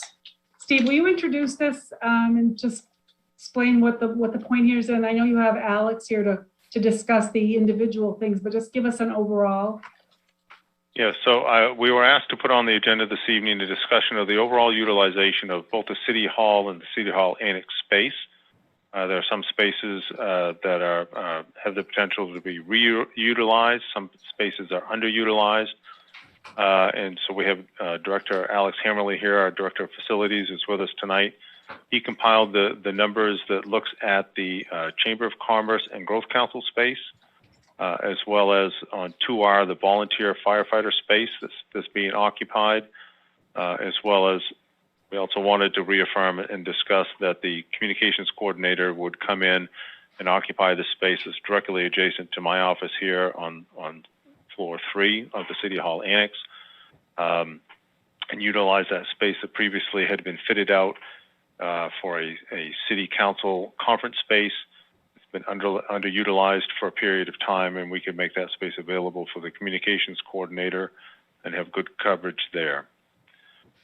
Steve, will you introduce this and just explain what the point here is? And I know you have Alex here to discuss the individual things, but just give us an overall. Yeah, so we were asked to put on the agenda this evening a discussion of the overall utilization of both the City Hall and the City Hall Annex space. There are some spaces that have the potential to be reutilized. Some spaces are underutilized. And so we have Director Alex Hammerly here, our Director of Facilities, is with us tonight. He compiled the numbers that looks at the Chamber of Commerce and Growth Council space, as well as on 2R, the volunteer firefighter space that's being occupied, as well as we also wanted to reaffirm and discuss that the communications coordinator would come in and occupy the spaces directly adjacent to my office here on floor 3 of the City Hall Annex, and utilize that space that previously had been fitted out for a city council conference space. It's been underutilized for a period of time, and we could make that space available for the communications coordinator and have good coverage there.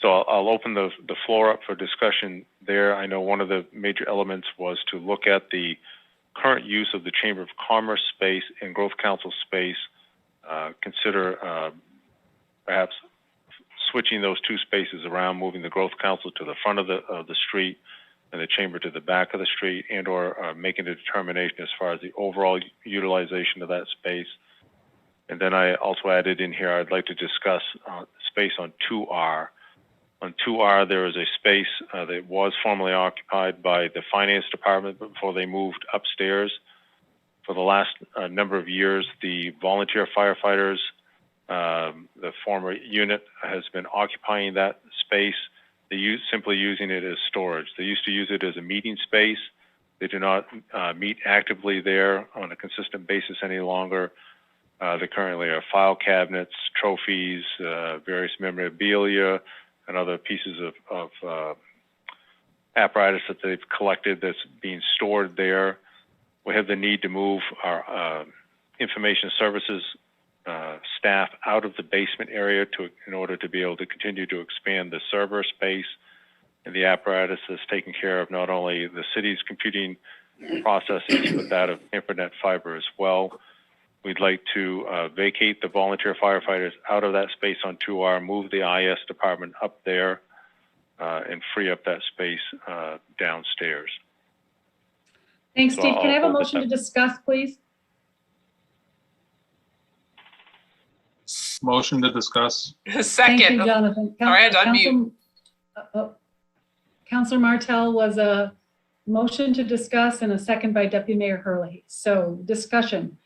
So I'll open the floor up for discussion there. I know one of the major elements was to look at the current use of the Chamber of Commerce space and Growth Council space. Consider perhaps switching those two spaces around, moving the Growth Council to the front of the street and the Chamber to the back of the street, and or making a determination as far as the overall utilization of that space. And then I also added in here, I'd like to discuss space on 2R. On 2R, there is a space that was formerly occupied by the Finance Department before they moved upstairs. For the last number of years, the volunteer firefighters, the former unit, has been occupying that space. They simply using it as storage. They used to use it as a meeting space. They do not meet actively there on a consistent basis any longer. There currently are file cabinets, trophies, various memorabilia, and other pieces of apparatus that they've collected that's being stored there. We have the need to move our information services staff out of the basement area in order to be able to continue to expand the server space and the apparatus that's taking care of not only the city's computing processes, but that of internet fiber as well. We'd like to vacate the volunteer firefighters out of that space on 2R, move the IS department up there, and free up that space downstairs. Thanks, So Steve. Can I have a I'll motion to discuss, please? Motion to discuss. Second. Thank you, Jonathan. Sorry, I had to unmute. Councilor Martell was a motion to discuss and a second by Deputy Mayor Hurley. So discussion.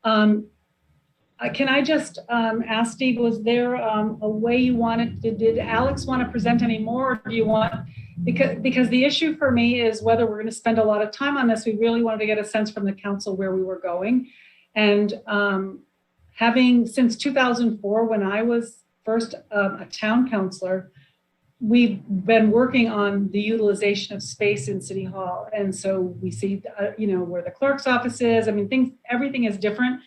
Can I just ask Steve, was there a way you wanted, did Alex want to present any more, or do you want, because the issue for me is whether we're going to spend a lot of time on this. We really wanted to get a sense from the council where we were going. And having, since 2004, when I was first a town councilor, we've been working on the utilization of space in City Hall. And so we see, where the clerk's office is. I mean, everything is different,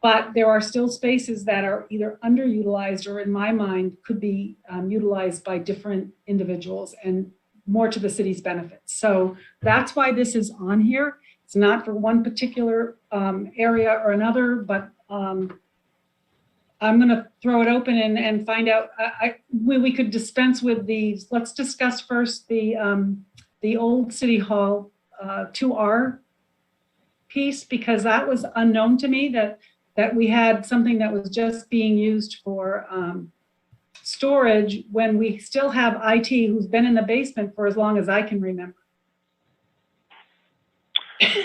but there are still spaces that are either underutilized or, in my mind, could be utilized by different individuals and more to the city's benefit. So that's why this is on here. It's not for one particular area or another, but I'm going to throw it open and find out. We could dispense with these. Let's discuss first the old City Hall 2R piece, because that was unknown to me, that we had something that was just being used for storage when we still have IT, who's been in the basement for as long as I can remember.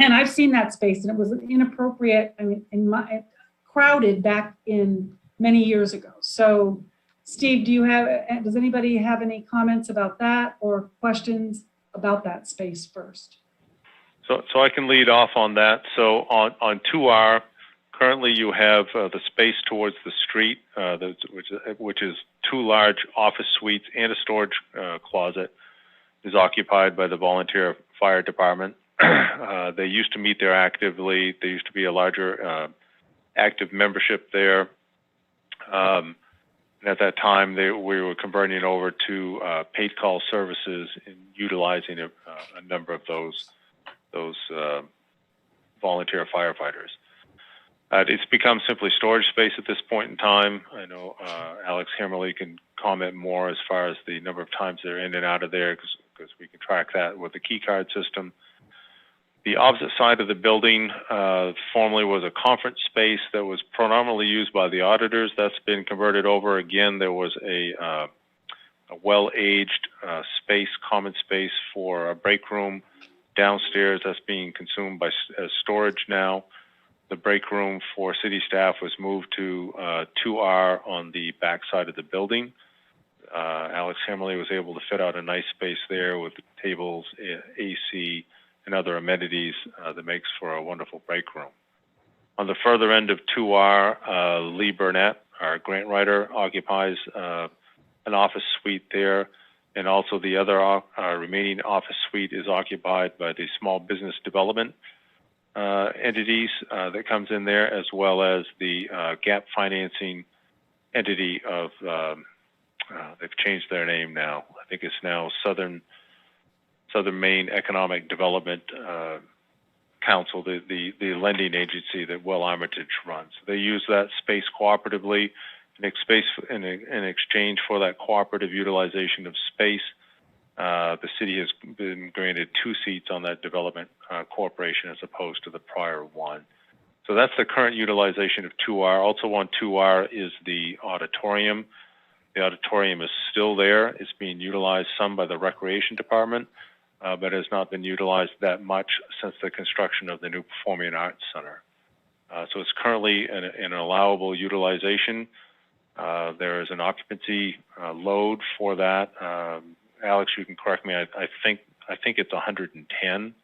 And I've seen that space, and it was inappropriate. I mean, crowded back in many years ago. So, Steve, does anybody have any comments about that or questions about that space first? So I can lead off on that. So on 2R, currently you have the space towards the street, which is two large office suites and a storage closet, is occupied by the volunteer fire department. They used to meet there actively. There used to be a larger active membership there. And at that time, we were converting it over to paid call services and utilizing a number of those volunteer firefighters. It's become simply storage space at this point in time. I know Alex Hammerly can comment more as far as the number of times they're in and out of there, because we can track that with the key card system. The opposite side of the building formerly was a conference space that was predominantly used by the auditors. That's been converted over. Again, there was a well-aged common space for a break room downstairs that's being consumed as storage now. The break room for city staff was moved to 2R on the back side of the building. Alex Hammerly was able to fit out a nice space there with tables, AC, and other amenities that makes for a wonderful break room. On the further end of 2R, Lee Burnett, our grant writer, occupies an office suite there, and also the other remaining office suite is occupied by the small business development entities that comes in there, as well as the gap financing entity of they've changed their name now. I think it's now Southern Maine Economic Development Council, the lending agency that Will Armitage runs. They use that space cooperatively in exchange for that cooperative utilization of space. The city has been granted 2 seats on that development corporation as opposed to the prior 1. So that's the current utilization of 2R. Also on 2R is the auditorium. The auditorium is still there. It's being utilized some by the Recreation Department, but has not been utilized that much since the construction of the new Performing Arts Center. So it's currently an allowable utilization. There is an occupancy load for that. Alex, you can correct me. I think it's 110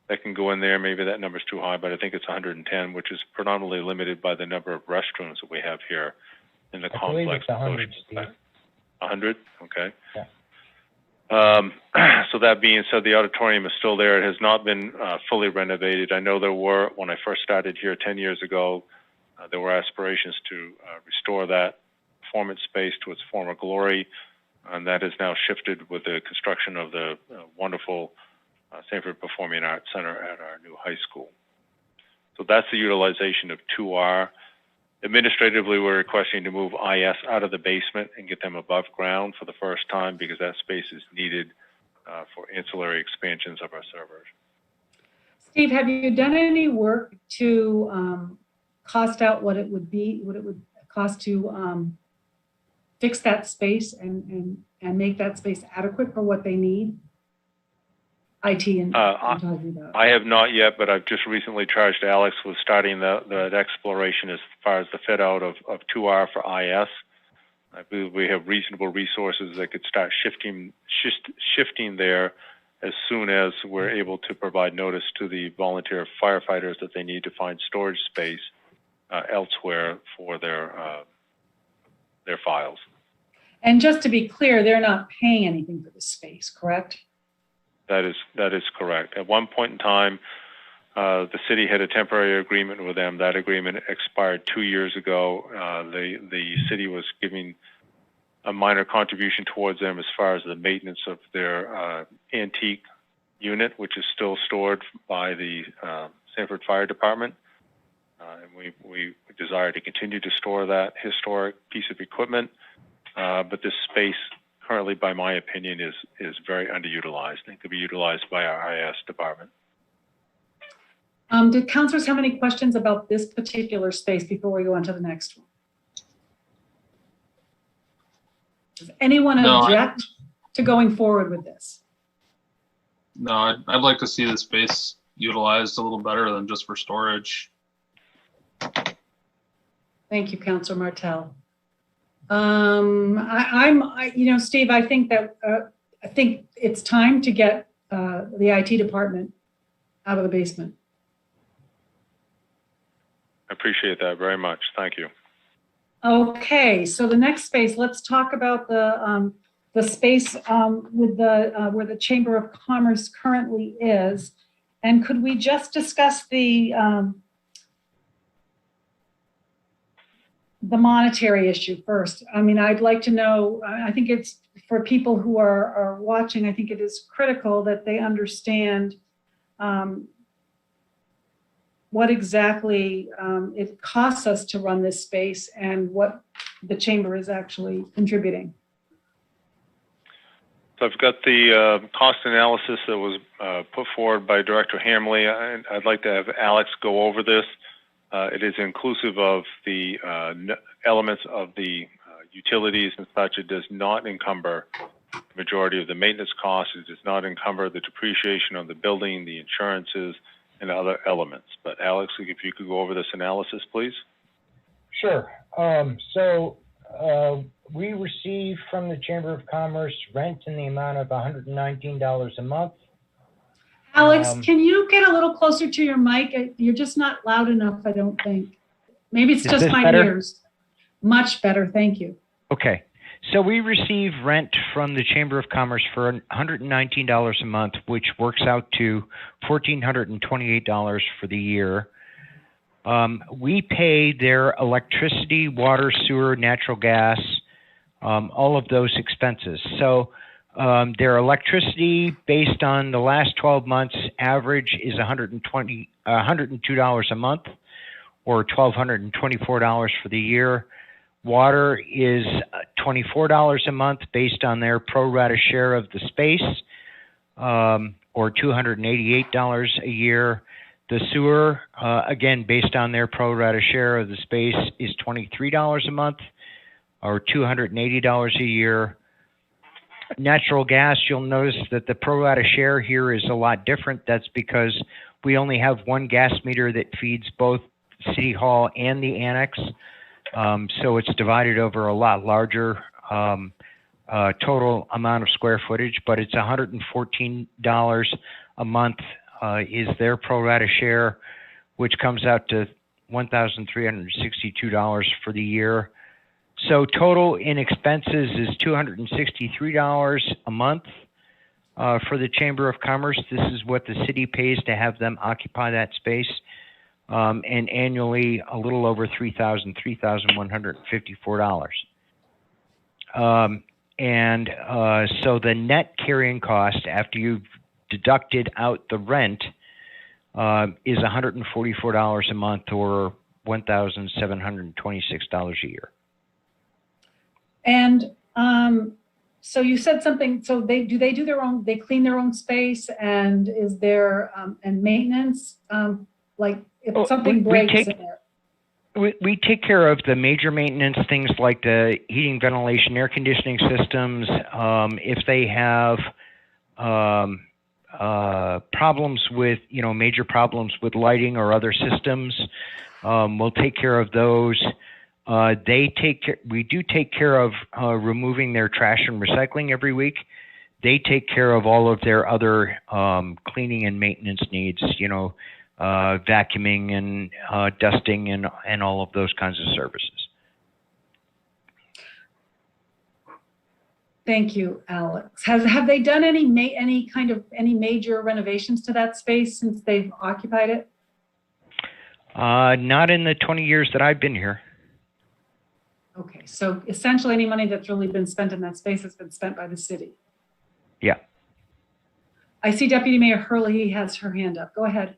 that can go in there. Maybe that number's too high, but I think it's 110, which is predominantly limited by the number of restrooms that we have here in the complex. I believe it's 100, Steve. 100? Okay. Yeah. So that being said, the auditorium is still there. It has not been fully renovated. I know there were, when I first started here 10 years ago, there were aspirations to restore that performance space to its former glory, and that has now shifted with the construction of the wonderful Sanford Performing Arts Center at our new high school. So that's the utilization of 2R. Administratively, we're requesting to move IS out of the basement and get them above ground for the first time because that space is needed for ancillary expansions of our servers. Steve, have you done any work to cost out what it would cost to fix that space and make that space adequate for what they need? IT and I'm talking about. I have not yet, but I've just recently charged Alex with starting the exploration as far as the fit out of 2R for IS. I believe we have reasonable resources that could start shifting there as soon as we're able to provide notice to the volunteer firefighters that they need to find storage space elsewhere for their files. And just to be clear, they're not paying anything for the space, correct? That is correct. At one point in time, the city had a temporary agreement with them. That agreement expired 2 years ago. The city was giving a minor contribution towards them as far as the maintenance of their antique unit, which is still stored by the Sanford Fire Department. And we desire to continue to store that historic piece of equipment. But this space currently, by my opinion, is very underutilized and could be utilized by our IS department. Did councilors have any questions about this particular space before we go on to the next one? Does anyone object to going forward with this? No, I'd like to see the space utilized a little better than just for storage. Thank you, Councilor Martell. Steve, I think it's time to get the IT department out of the basement. I appreciate that very much. Thank you. Okay, so the next space, let's talk about the space with where the Chamber of Commerce currently is. And could we just discuss the monetary issue first? I mean, I'd like to know, I think it's for people who are watching, I think it is critical that they understand what exactly it costs us to run this space and what the chamber is actually contributing. So I've got the cost analysis that was put forward by Director Hamley. I'd like to have Alex go over this. It is inclusive of the elements of the utilities and such. It does not encumber the majority of the maintenance costs. It does not encumber the depreciation on the building, the insurances, and other elements. But Alex, if you could go over this analysis, please. Sure. We receive from the Chamber of Commerce rent in the amount of $119 a month. Alex, can you get a little closer to your mic? You're just not loud enough, I don't think. Maybe it's just my ears. Much better, thank you. Okay. So we receive rent from the Chamber of Commerce for $119 a month, which works out to $1,428 for the year. We pay their electricity, water, sewer, natural gas, all of those expenses. So their electricity based on the last 12 months average is $102 a month, or $1,224 for the year. Water is $24 a month based on their pro rata share of the space, or $288 a year. The sewer, again, based on their pro rata share of the space, is $23 a month, or $280 a year. Natural gas, you'll notice that the pro rata share here is a lot different. That's because we only have one gas meter that feeds both City Hall and the Annex. So it's divided over a lot larger total amount of square footage, but it's $114 a month is their pro rata share, which comes out to $1,362 for the year. So total in expenses is $263 a month for the Chamber of Commerce. This is what the city pays to have them occupy that space. And annually, a little over $3,154. So the net carrying cost after you've deducted out the rent is $144 a month, or $1,726 a year. And so you said something, so they do their own, they clean their own space, and is there, and maintenance, like if something breaks in there? We take care of the major maintenance, things like the heating, ventilation, air conditioning systems. If they have problems with, major problems with lighting or other systems, we'll take care of those. We do take care of removing their trash and recycling every week. They take care of all of their other cleaning and maintenance needs, vacuuming and dusting and all of those kinds of services. Thank you, Alex. Have they done any major renovations to that space since they've occupied it? Not in the 20 years that I've been here. Okay, so essentially any money that's really been spent in that space has been spent by the city. Yeah. I see Deputy Mayor Hurley has her hand up. Go ahead.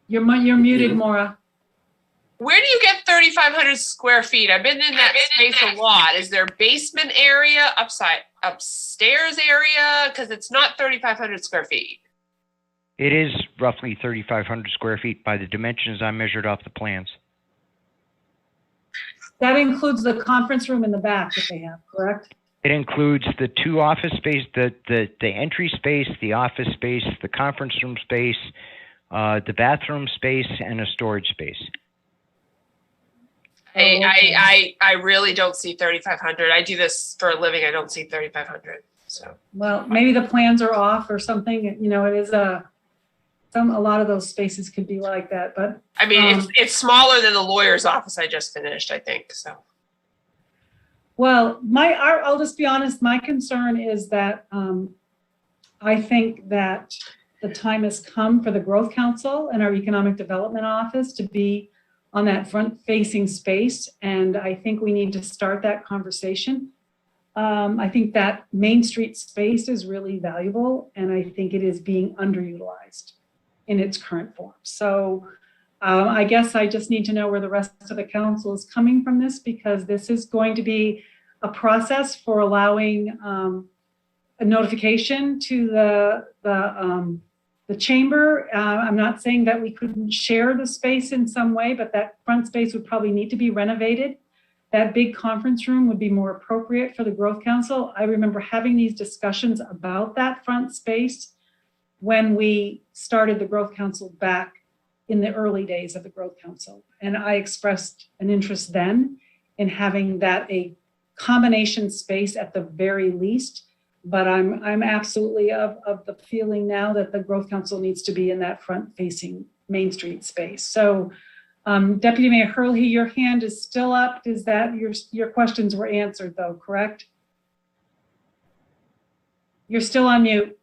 You're muted, Maura. Where do you get 3,500 square feet? I've been in that space a lot. Is there basement area, upstairs area? Because it's not 3,500 square feet. It is roughly 3,500 square feet by the dimensions I measured off the plans. That includes the conference room in the back that they have, correct? It includes the two office space, the entry space, the office space, the conference room space, the bathroom space, and a storage space. I really don't see 3,500. I do this for a living. I don't see 3,500. So. Well, maybe the plans are off or something. It is a lot of those spaces could be like that, but I mean, it's smaller than the lawyer's office I just finished, I think. So. Well, I'll just be honest. My concern is that I think that the time has come for the Growth Council and our Economic Development Office to be on that front-facing space, and I think we need to start that conversation. I think that Main Street space is really valuable, and I think it is being underutilized in its current form. So I guess I just need to know where the rest of the council is coming from this, because this is going to be a process for allowing a notification to the chamber. I'm not saying that we couldn't share the space in some way, but that front space would probably need to be renovated. That big conference room would be more appropriate for the Growth Council. I remember having these discussions about that front space when we started the Growth Council back in the early days of the Growth Council. And I expressed an interest then in having that a combination space at the very least. But I'm absolutely of the feeling now that the Growth Council needs to be in that front-facing Main Street space. So, Deputy Mayor Hurley, your hand is still up. Is that your questions were answered, though? Correct? You're still on mute.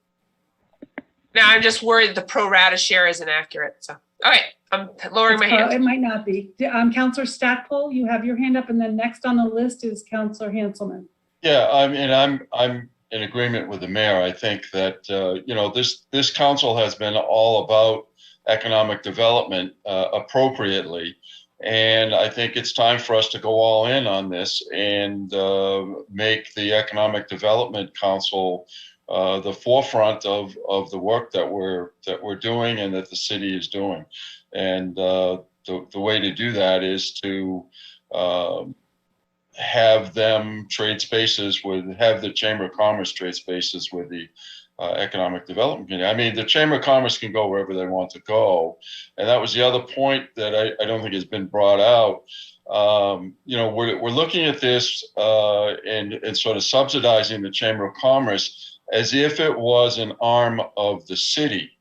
Now I'm just worried the pro rata share isn't accurate. So. All right, I'm lowering my hand. It might not be. Counselor Stackpole, you have your hand up, and then next on the list is Counselor Hanselman. Yeah, I mean, I'm in agreement with the mayor. I think that, you know, this council has been all about economic development appropriately. And I think it's time for us to go all in on this and make the Economic Development Council the forefront of the work that we're doing and that the city is doing. And the way to do that is to have them trade spaces have the Chamber of Commerce trade spaces with the Economic Development Committee. I mean, the Chamber of Commerce can go wherever they want to go. And that was the other point that I don't think has been brought out. You know, we're looking at this and sort of subsidizing the Chamber of Commerce as if it was an arm of the city.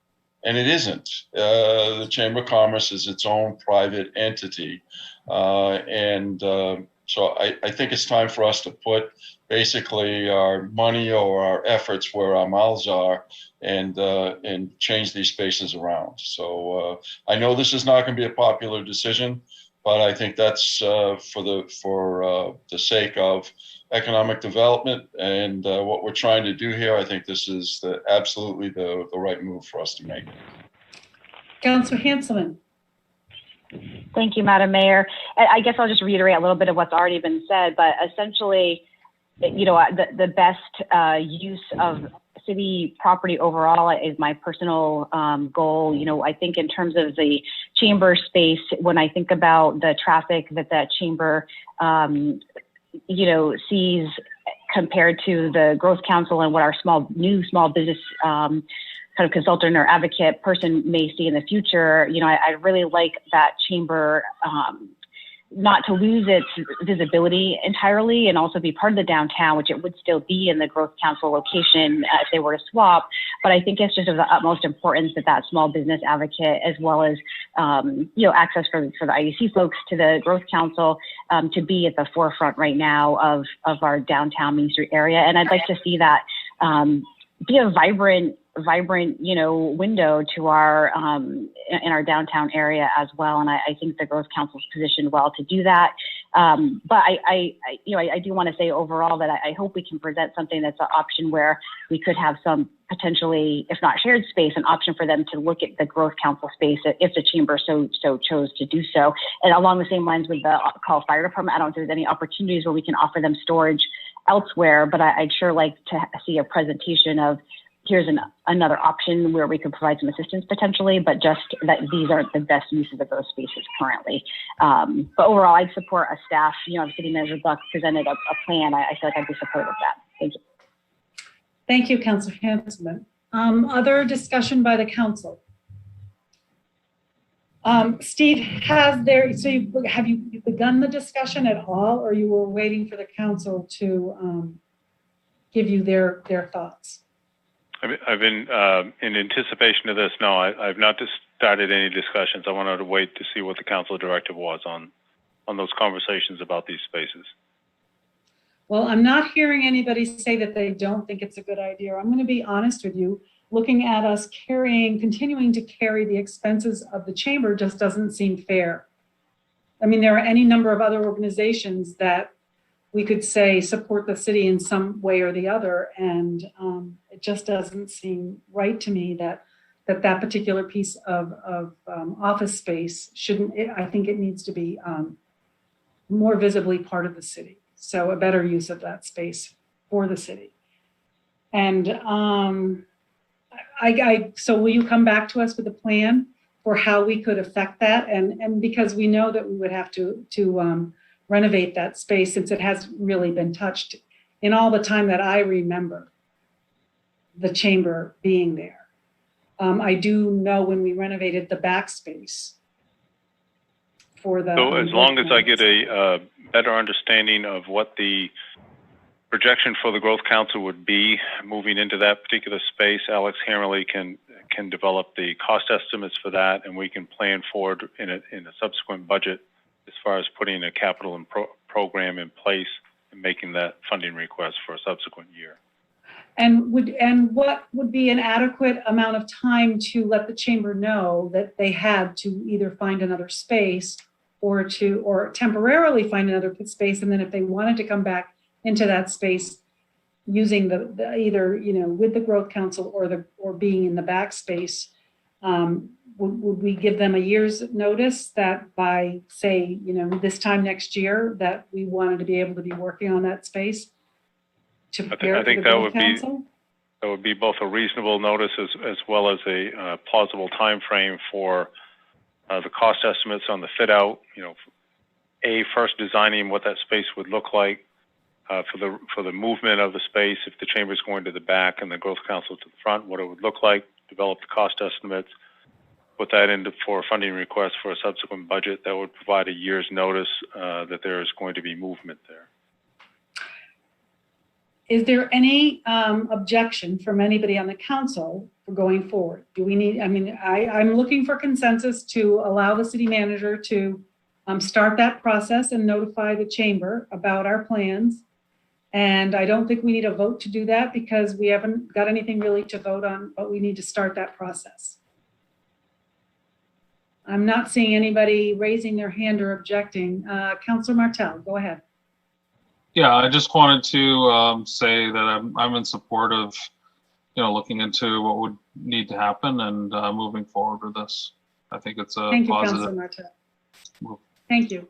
And it isn't. The Chamber of Commerce is its own private entity. So I think it's time for us to put basically our money or our efforts where our mouths are and change these spaces around. So I know this is not going to be a popular decision, but I think that's for the sake of economic development and what we're trying to do here. I think this is absolutely the right move for us to make. Councilor Hanselman. Thank you, Madam Mayor. I guess I'll just reiterate a little bit of what's already been said, but essentially, you know, the best use of city property overall is my personal goal. You know, I think in terms of the chamber space, when I think about the traffic that chamber, you know, sees compared to the Growth Council and what our new small business kind of consultant or advocate person may see in the future, you know, I really like that chamber not to lose its visibility entirely and also be part of the downtown, which it would still be in the Growth Council location if they were to swap. But I think it's just of the utmost importance that small business advocate, as well as, you know, access for the IUC folks to the Growth Council to be at the forefront right now of our downtown Main Street area. And I'd like to see that be a vibrant, you know, window to our in our downtown area as well. And I think the Growth Council's positioned well to do that. But you know, I do want to say overall that I hope we can present something that's an option where we could have some potentially, if not shared space, an option for them to look at the Growth Council space if the chamber so chose to do so. And along the same lines with the Call Fire Department, I don't think there's any opportunities where we can offer them storage elsewhere, but I'd sure like to see a presentation of here's another option where we could provide some assistance potentially, but just that these aren't the best uses of those spaces currently. But overall, I'd support a staff, you know, if City Manager Buck presented a plan, I feel like I'd be supportive of that. Thank you. Thank you, Councilor Hanselman. Other discussion by the council? Steve, have you begun the discussion at all, or you were waiting for the council to give you their thoughts? I've been in anticipation of this. No, I've not started any discussions. I wanted to wait to see what the council directive was on those conversations about these spaces. Well, I'm not hearing anybody say that they don't think it's a good idea. I'm going to be honest with you. Looking at us continuing to carry the expenses of the chamber just doesn't seem fair. I mean, there are any number of other organizations that we could say support the city in some way or the other, and it just doesn't seem right to me that particular piece of office space shouldn't. I think it needs to be more visibly part of the city. So a better use of that space for the city. And so will you come back to us with a plan for how we could affect that? And because we know that we would have to renovate that space since it has really been touched in all the time that I remember the chamber being there. I do know when we renovated the back space for the. So as long as I get a better understanding of what the projection for the Growth Council would be moving into that particular space, Alex Hammerly can develop the cost estimates for that, and we can plan forward in a subsequent budget as far as putting a capital and program in place and making that funding request for a subsequent year. And what would be an adequate amount of time to let the chamber know that they had to either find another space or temporarily find another space, and then if they wanted to come back into that space using the either, you know, with the growth council or being in the back space, would we give them a year's notice that by, say, you know, this time next year that we wanted to be able to be working on that space to prepare I think for the that growth council? That would be both a reasonable notice as well as a plausible time frame for the cost estimates on the fit out. You know, first designing what that space would look like for the movement of the space, if the chamber is going to the back and the growth council to the front, what it would look like, develop the cost estimates, put that into for a funding request for a subsequent budget that would provide a year's notice that there is going to be movement there. Is there any objection from anybody on the council for going forward? Do we need, I mean, I'm looking for consensus to allow the city manager to start that process and notify the chamber about our plans. And I don't think we need a vote to do that because we haven't got anything really to vote on, but we need to start that process. I'm not seeing anybody raising their hand or objecting. Councilor Martell, go ahead. Yeah, I just wanted to say that I'm in support of, you know, looking into what would need to happen and moving forward with this. I think it's a Thank you, positive. Councilor Martell. Thank you.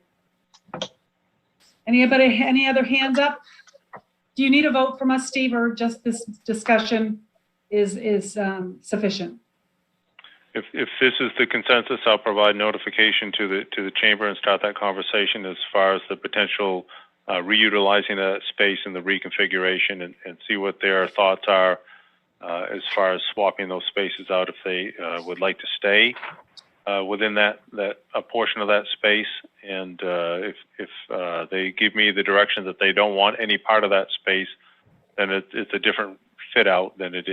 Any other hands up? Do you need a vote from us, Steve, or just this discussion is sufficient? If this is the consensus, I'll provide notification to the chamber and start that conversation as far as the potential reutilizing that space and the reconfiguration and see what their thoughts are as far as swapping those spaces out if they would like to stay within that a portion of that space. And if they give me the direction that they don't want any part of that space, then it's a different fit out than it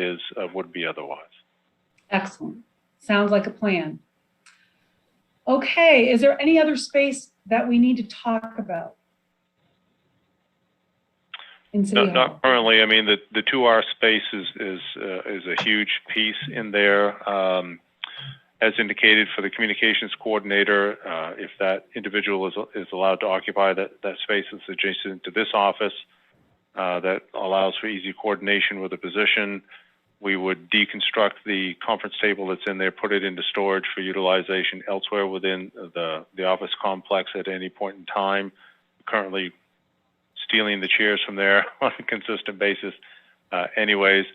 would be otherwise. Excellent. Sounds like a plan. Okay, is there any other space that we need to talk about? In City Hall? Not currently. I mean, the 2R space is a huge piece in there. As indicated for the communications coordinator, if that individual is allowed to occupy that space that's adjacent to this office, that allows for easy coordination with the position. We would deconstruct the conference table that's in there, put it into storage for utilization elsewhere within the office complex at any point in time. Currently stealing the chairs from there on a consistent basis anyways.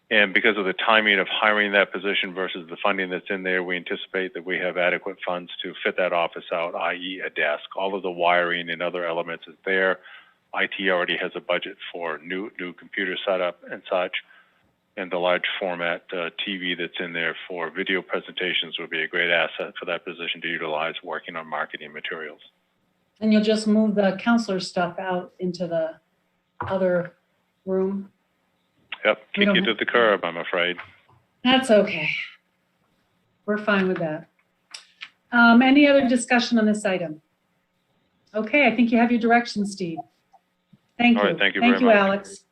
And because of the timing of hiring that position versus the funding that's in there, we anticipate that we have adequate funds to fit that office out, i.e. a desk. All of the wiring and other elements is there. IT already has a budget for new computer setup and such. And the large format TV that's in there for video presentations would be a great asset for that position to utilize working on marketing materials. And you'll just move the counselor stuff out into the other room? Yep, kick you to the curb, I'm afraid. That's okay. We're fine with that. Any other discussion on this item? Okay, I think you have your direction, Steve. Thank you. All right, thank you very much. Thank you, Alex.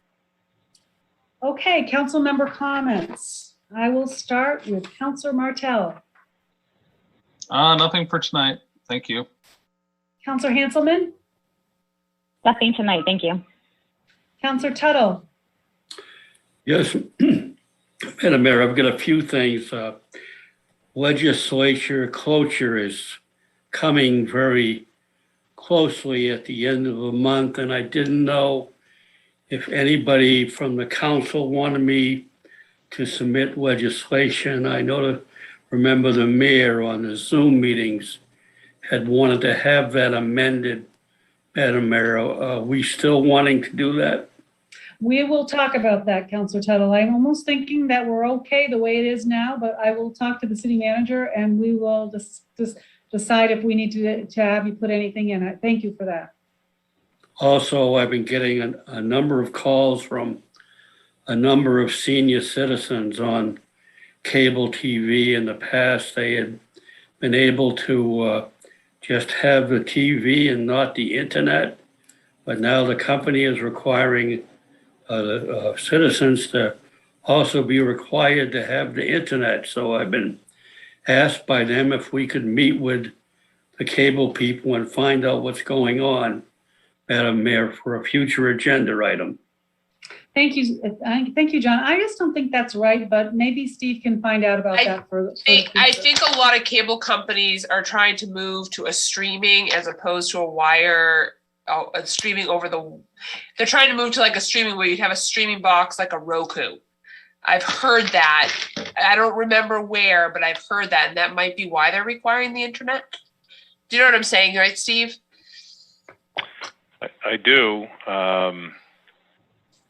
Okay, council member comments. I will start with Councilor Martell. Nothing for tonight. Thank you. Councilor Hanselman? Nothing tonight, thank you. Councilor Tuttle? Yes, Madam Mayor, I've got a few things. Legislature cloture is coming very closely at the end of the month, and I didn't know if anybody from the council wanted me to submit legislation. I remember the mayor on the Zoom meetings had wanted to have that amended. Madam Mayor, are we still wanting to do that? We will talk about that, Councilor Tuttle. I'm almost thinking that we're okay the way it is now, but I will talk to the city manager and we will just decide if we need to have you put anything in it. Thank you for that. Also, I've been getting a number of calls from a number of senior citizens on cable TV. In the past, they had been able to just have the TV and not the internet, but now the company is requiring citizens to also be required to have the internet. So I've been asked by them if we could meet with the cable people and find out what's going on, Madam Mayor, for a future agenda item. Thank you. Thank you, John. I just don't think that's right, but maybe Steve can find out about that for I think a lot of cable companies are trying to move to a streaming as opposed to a wire, a streaming over the, they're trying to move to like a streaming where you'd have a streaming box like a Roku. I've heard that. I don't remember where, but I've heard that, and that might be why they're requiring the internet. Do you know what I'm saying, right, Steve? I do.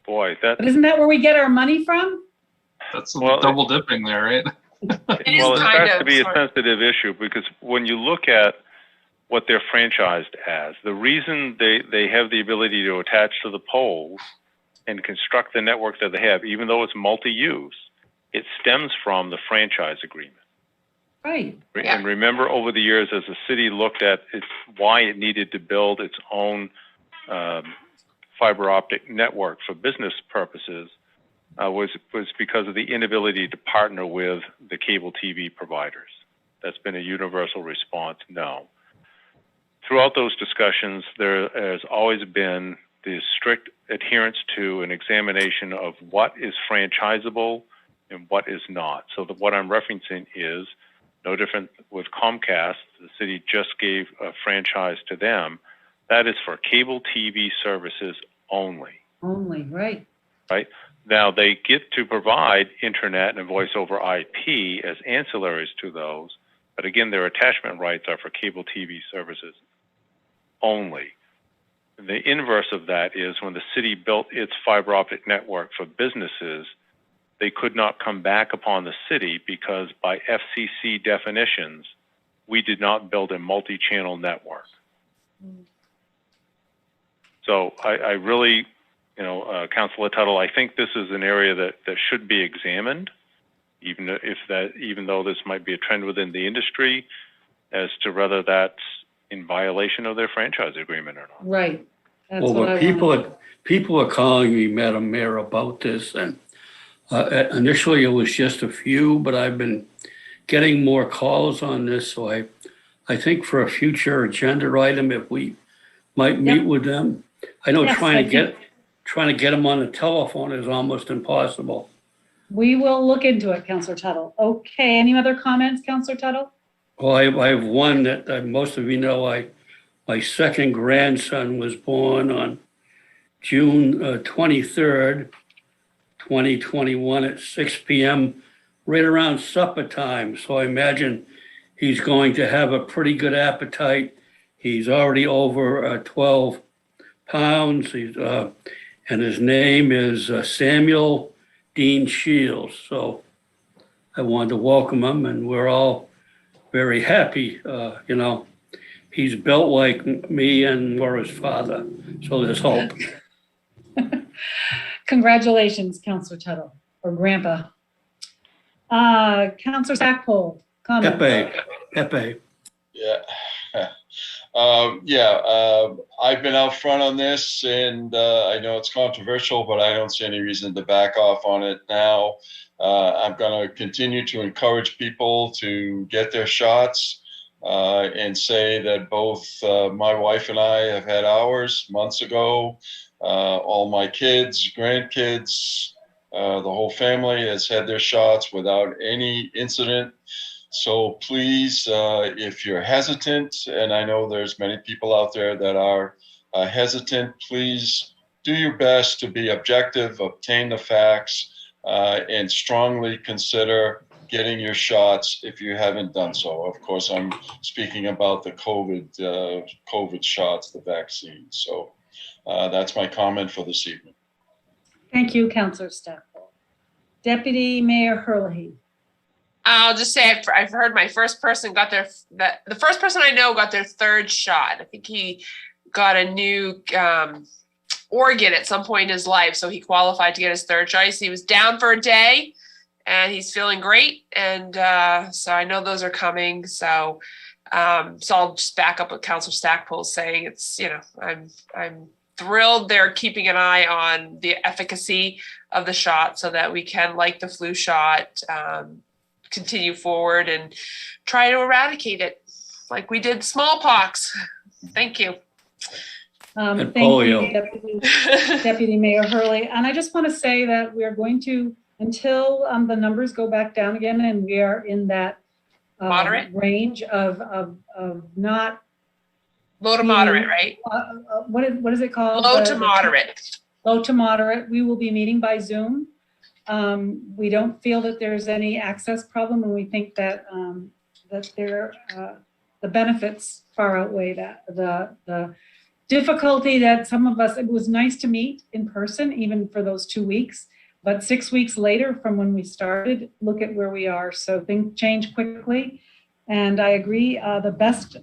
Boy, that. But isn't that where we get our money from? That's double dipping there, right? It has to be a sensitive issue because when you look at what they're franchised as, the reason they have the ability to attach to the poles and construct the network that they have, even though it's multi-use, it stems from the franchise agreement. Right. And remember, over the years, as the city looked at why it needed to build its own fiber optic network for business purposes, was because of the inability to partner with the cable TV providers. That's been a universal response, no. Throughout those discussions, there has always been the strict adherence to an examination of what is franchisable and what is not. So what I'm referencing is no different with Comcast. The city just gave a franchise to them. That is for cable TV services only. Only, right. Right? Now, they get to provide internet and voice over IP as ancillaries to those, but again, their attachment rights are for cable TV services only. The inverse of that is when the city built its fiber optic network for businesses, they could not come back upon the city because by FCC definitions, we did not build a multi-channel network. So I really, Councilor Tuttle, I think this is an area that should be examined, even though this might be a trend within the industry, as to whether that's in violation of their franchise agreement or not. Right. That's well, what but people are calling me, Madam Mayor, about this, and initially it was just a few, but I've been getting more calls on this. So I think for a future agenda item, if we might meet with them. I know trying to get them on the telephone is almost impossible. We will look into it, Councilor Tuttle. Okay, any other comments, Councilor Tuttle? Well, I have one that most of you know. My second grandson was born on June 23rd, 2021 at 6 p.m., right around supper time. So I imagine he's going to have a pretty good appetite. He's already over 12 pounds. And his name is Samuel Dean Shields. So I wanted to welcome him, and we're all very happy. He's built like me and Laura's father. So there's hope. Congratulations, Councilor Tuttle, or Grandpa. Councilor Stackpole, comment. Pepe. Yeah. I've been out front on this, and I know it's controversial, but I don't see any reason to back off on it now. I'm going to continue to encourage people to get their shots and say that both my wife and I have had ours months ago. All my kids, grandkids, the whole family has had their shots without any incident. So please, if you're hesitant, and I know there's many people out there that are hesitant, please do your best to be objective, obtain the facts, and strongly consider getting your shots if you haven't done so. Of course, I'm speaking about the COVID shots, the vaccine. So that's my comment for this evening. Thank you, Councilor Stackpole. Deputy Mayor Herlihy. I'll just say I've heard my first person the first person I know got their third shot. I think he got a new organ at some point in his life, so he qualified to get his third shot. He was down for a day, and he's feeling great. And so I know those are coming. So I'll just back up what Councilor Stackpole is saying. It's I'm thrilled they're keeping an eye on the efficacy of the shot so that we can, like the flu shot, continue forward and try to eradicate it like we did smallpox. Thank you. Thank polio. you, Deputy Mayor Hurley. And I just want to say that we are going to, until the numbers go back down again and we are in that Moderate range of not low to moderate, right? What is it called? Low to moderate. Low to moderate. We will be meeting by Zoom. We don't feel that there's any access problem, and we think that the benefits far outweigh that. The difficulty that some of us, it was nice to meet in person, even for those 2 weeks, but 6 weeks later from when we started, look at where we are. So things change quickly. And I agree, the best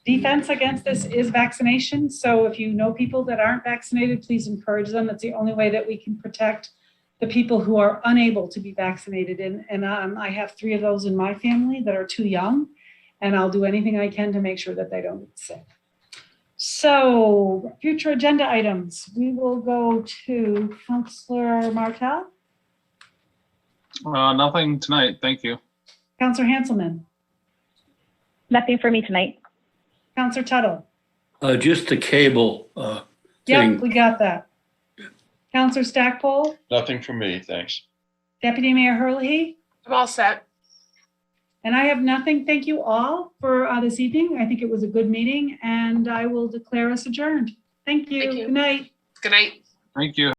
defense against this is vaccination. So if you know people that aren't vaccinated, please encourage them. That's the only way that we can protect the people who are unable to be vaccinated. And I have 3 of those in my family that are too young, and I'll do anything I can to make sure that they don't get sick. So future agenda items, we will go to Councillor Martel. Nothing tonight, thank you. Councillor Hanselman. Nothing for me tonight. Councillor Tuttle. Just the cable Yep, thing. we got that. Councillor Stackpole. Nothing from me, thanks. Deputy Mayor Hurley. I'm all set. And I have nothing. Thank you all for this evening. I think it was a good meeting, and I will declare us adjourned. Thank you. Thank you. Good night. Good night. Thank you.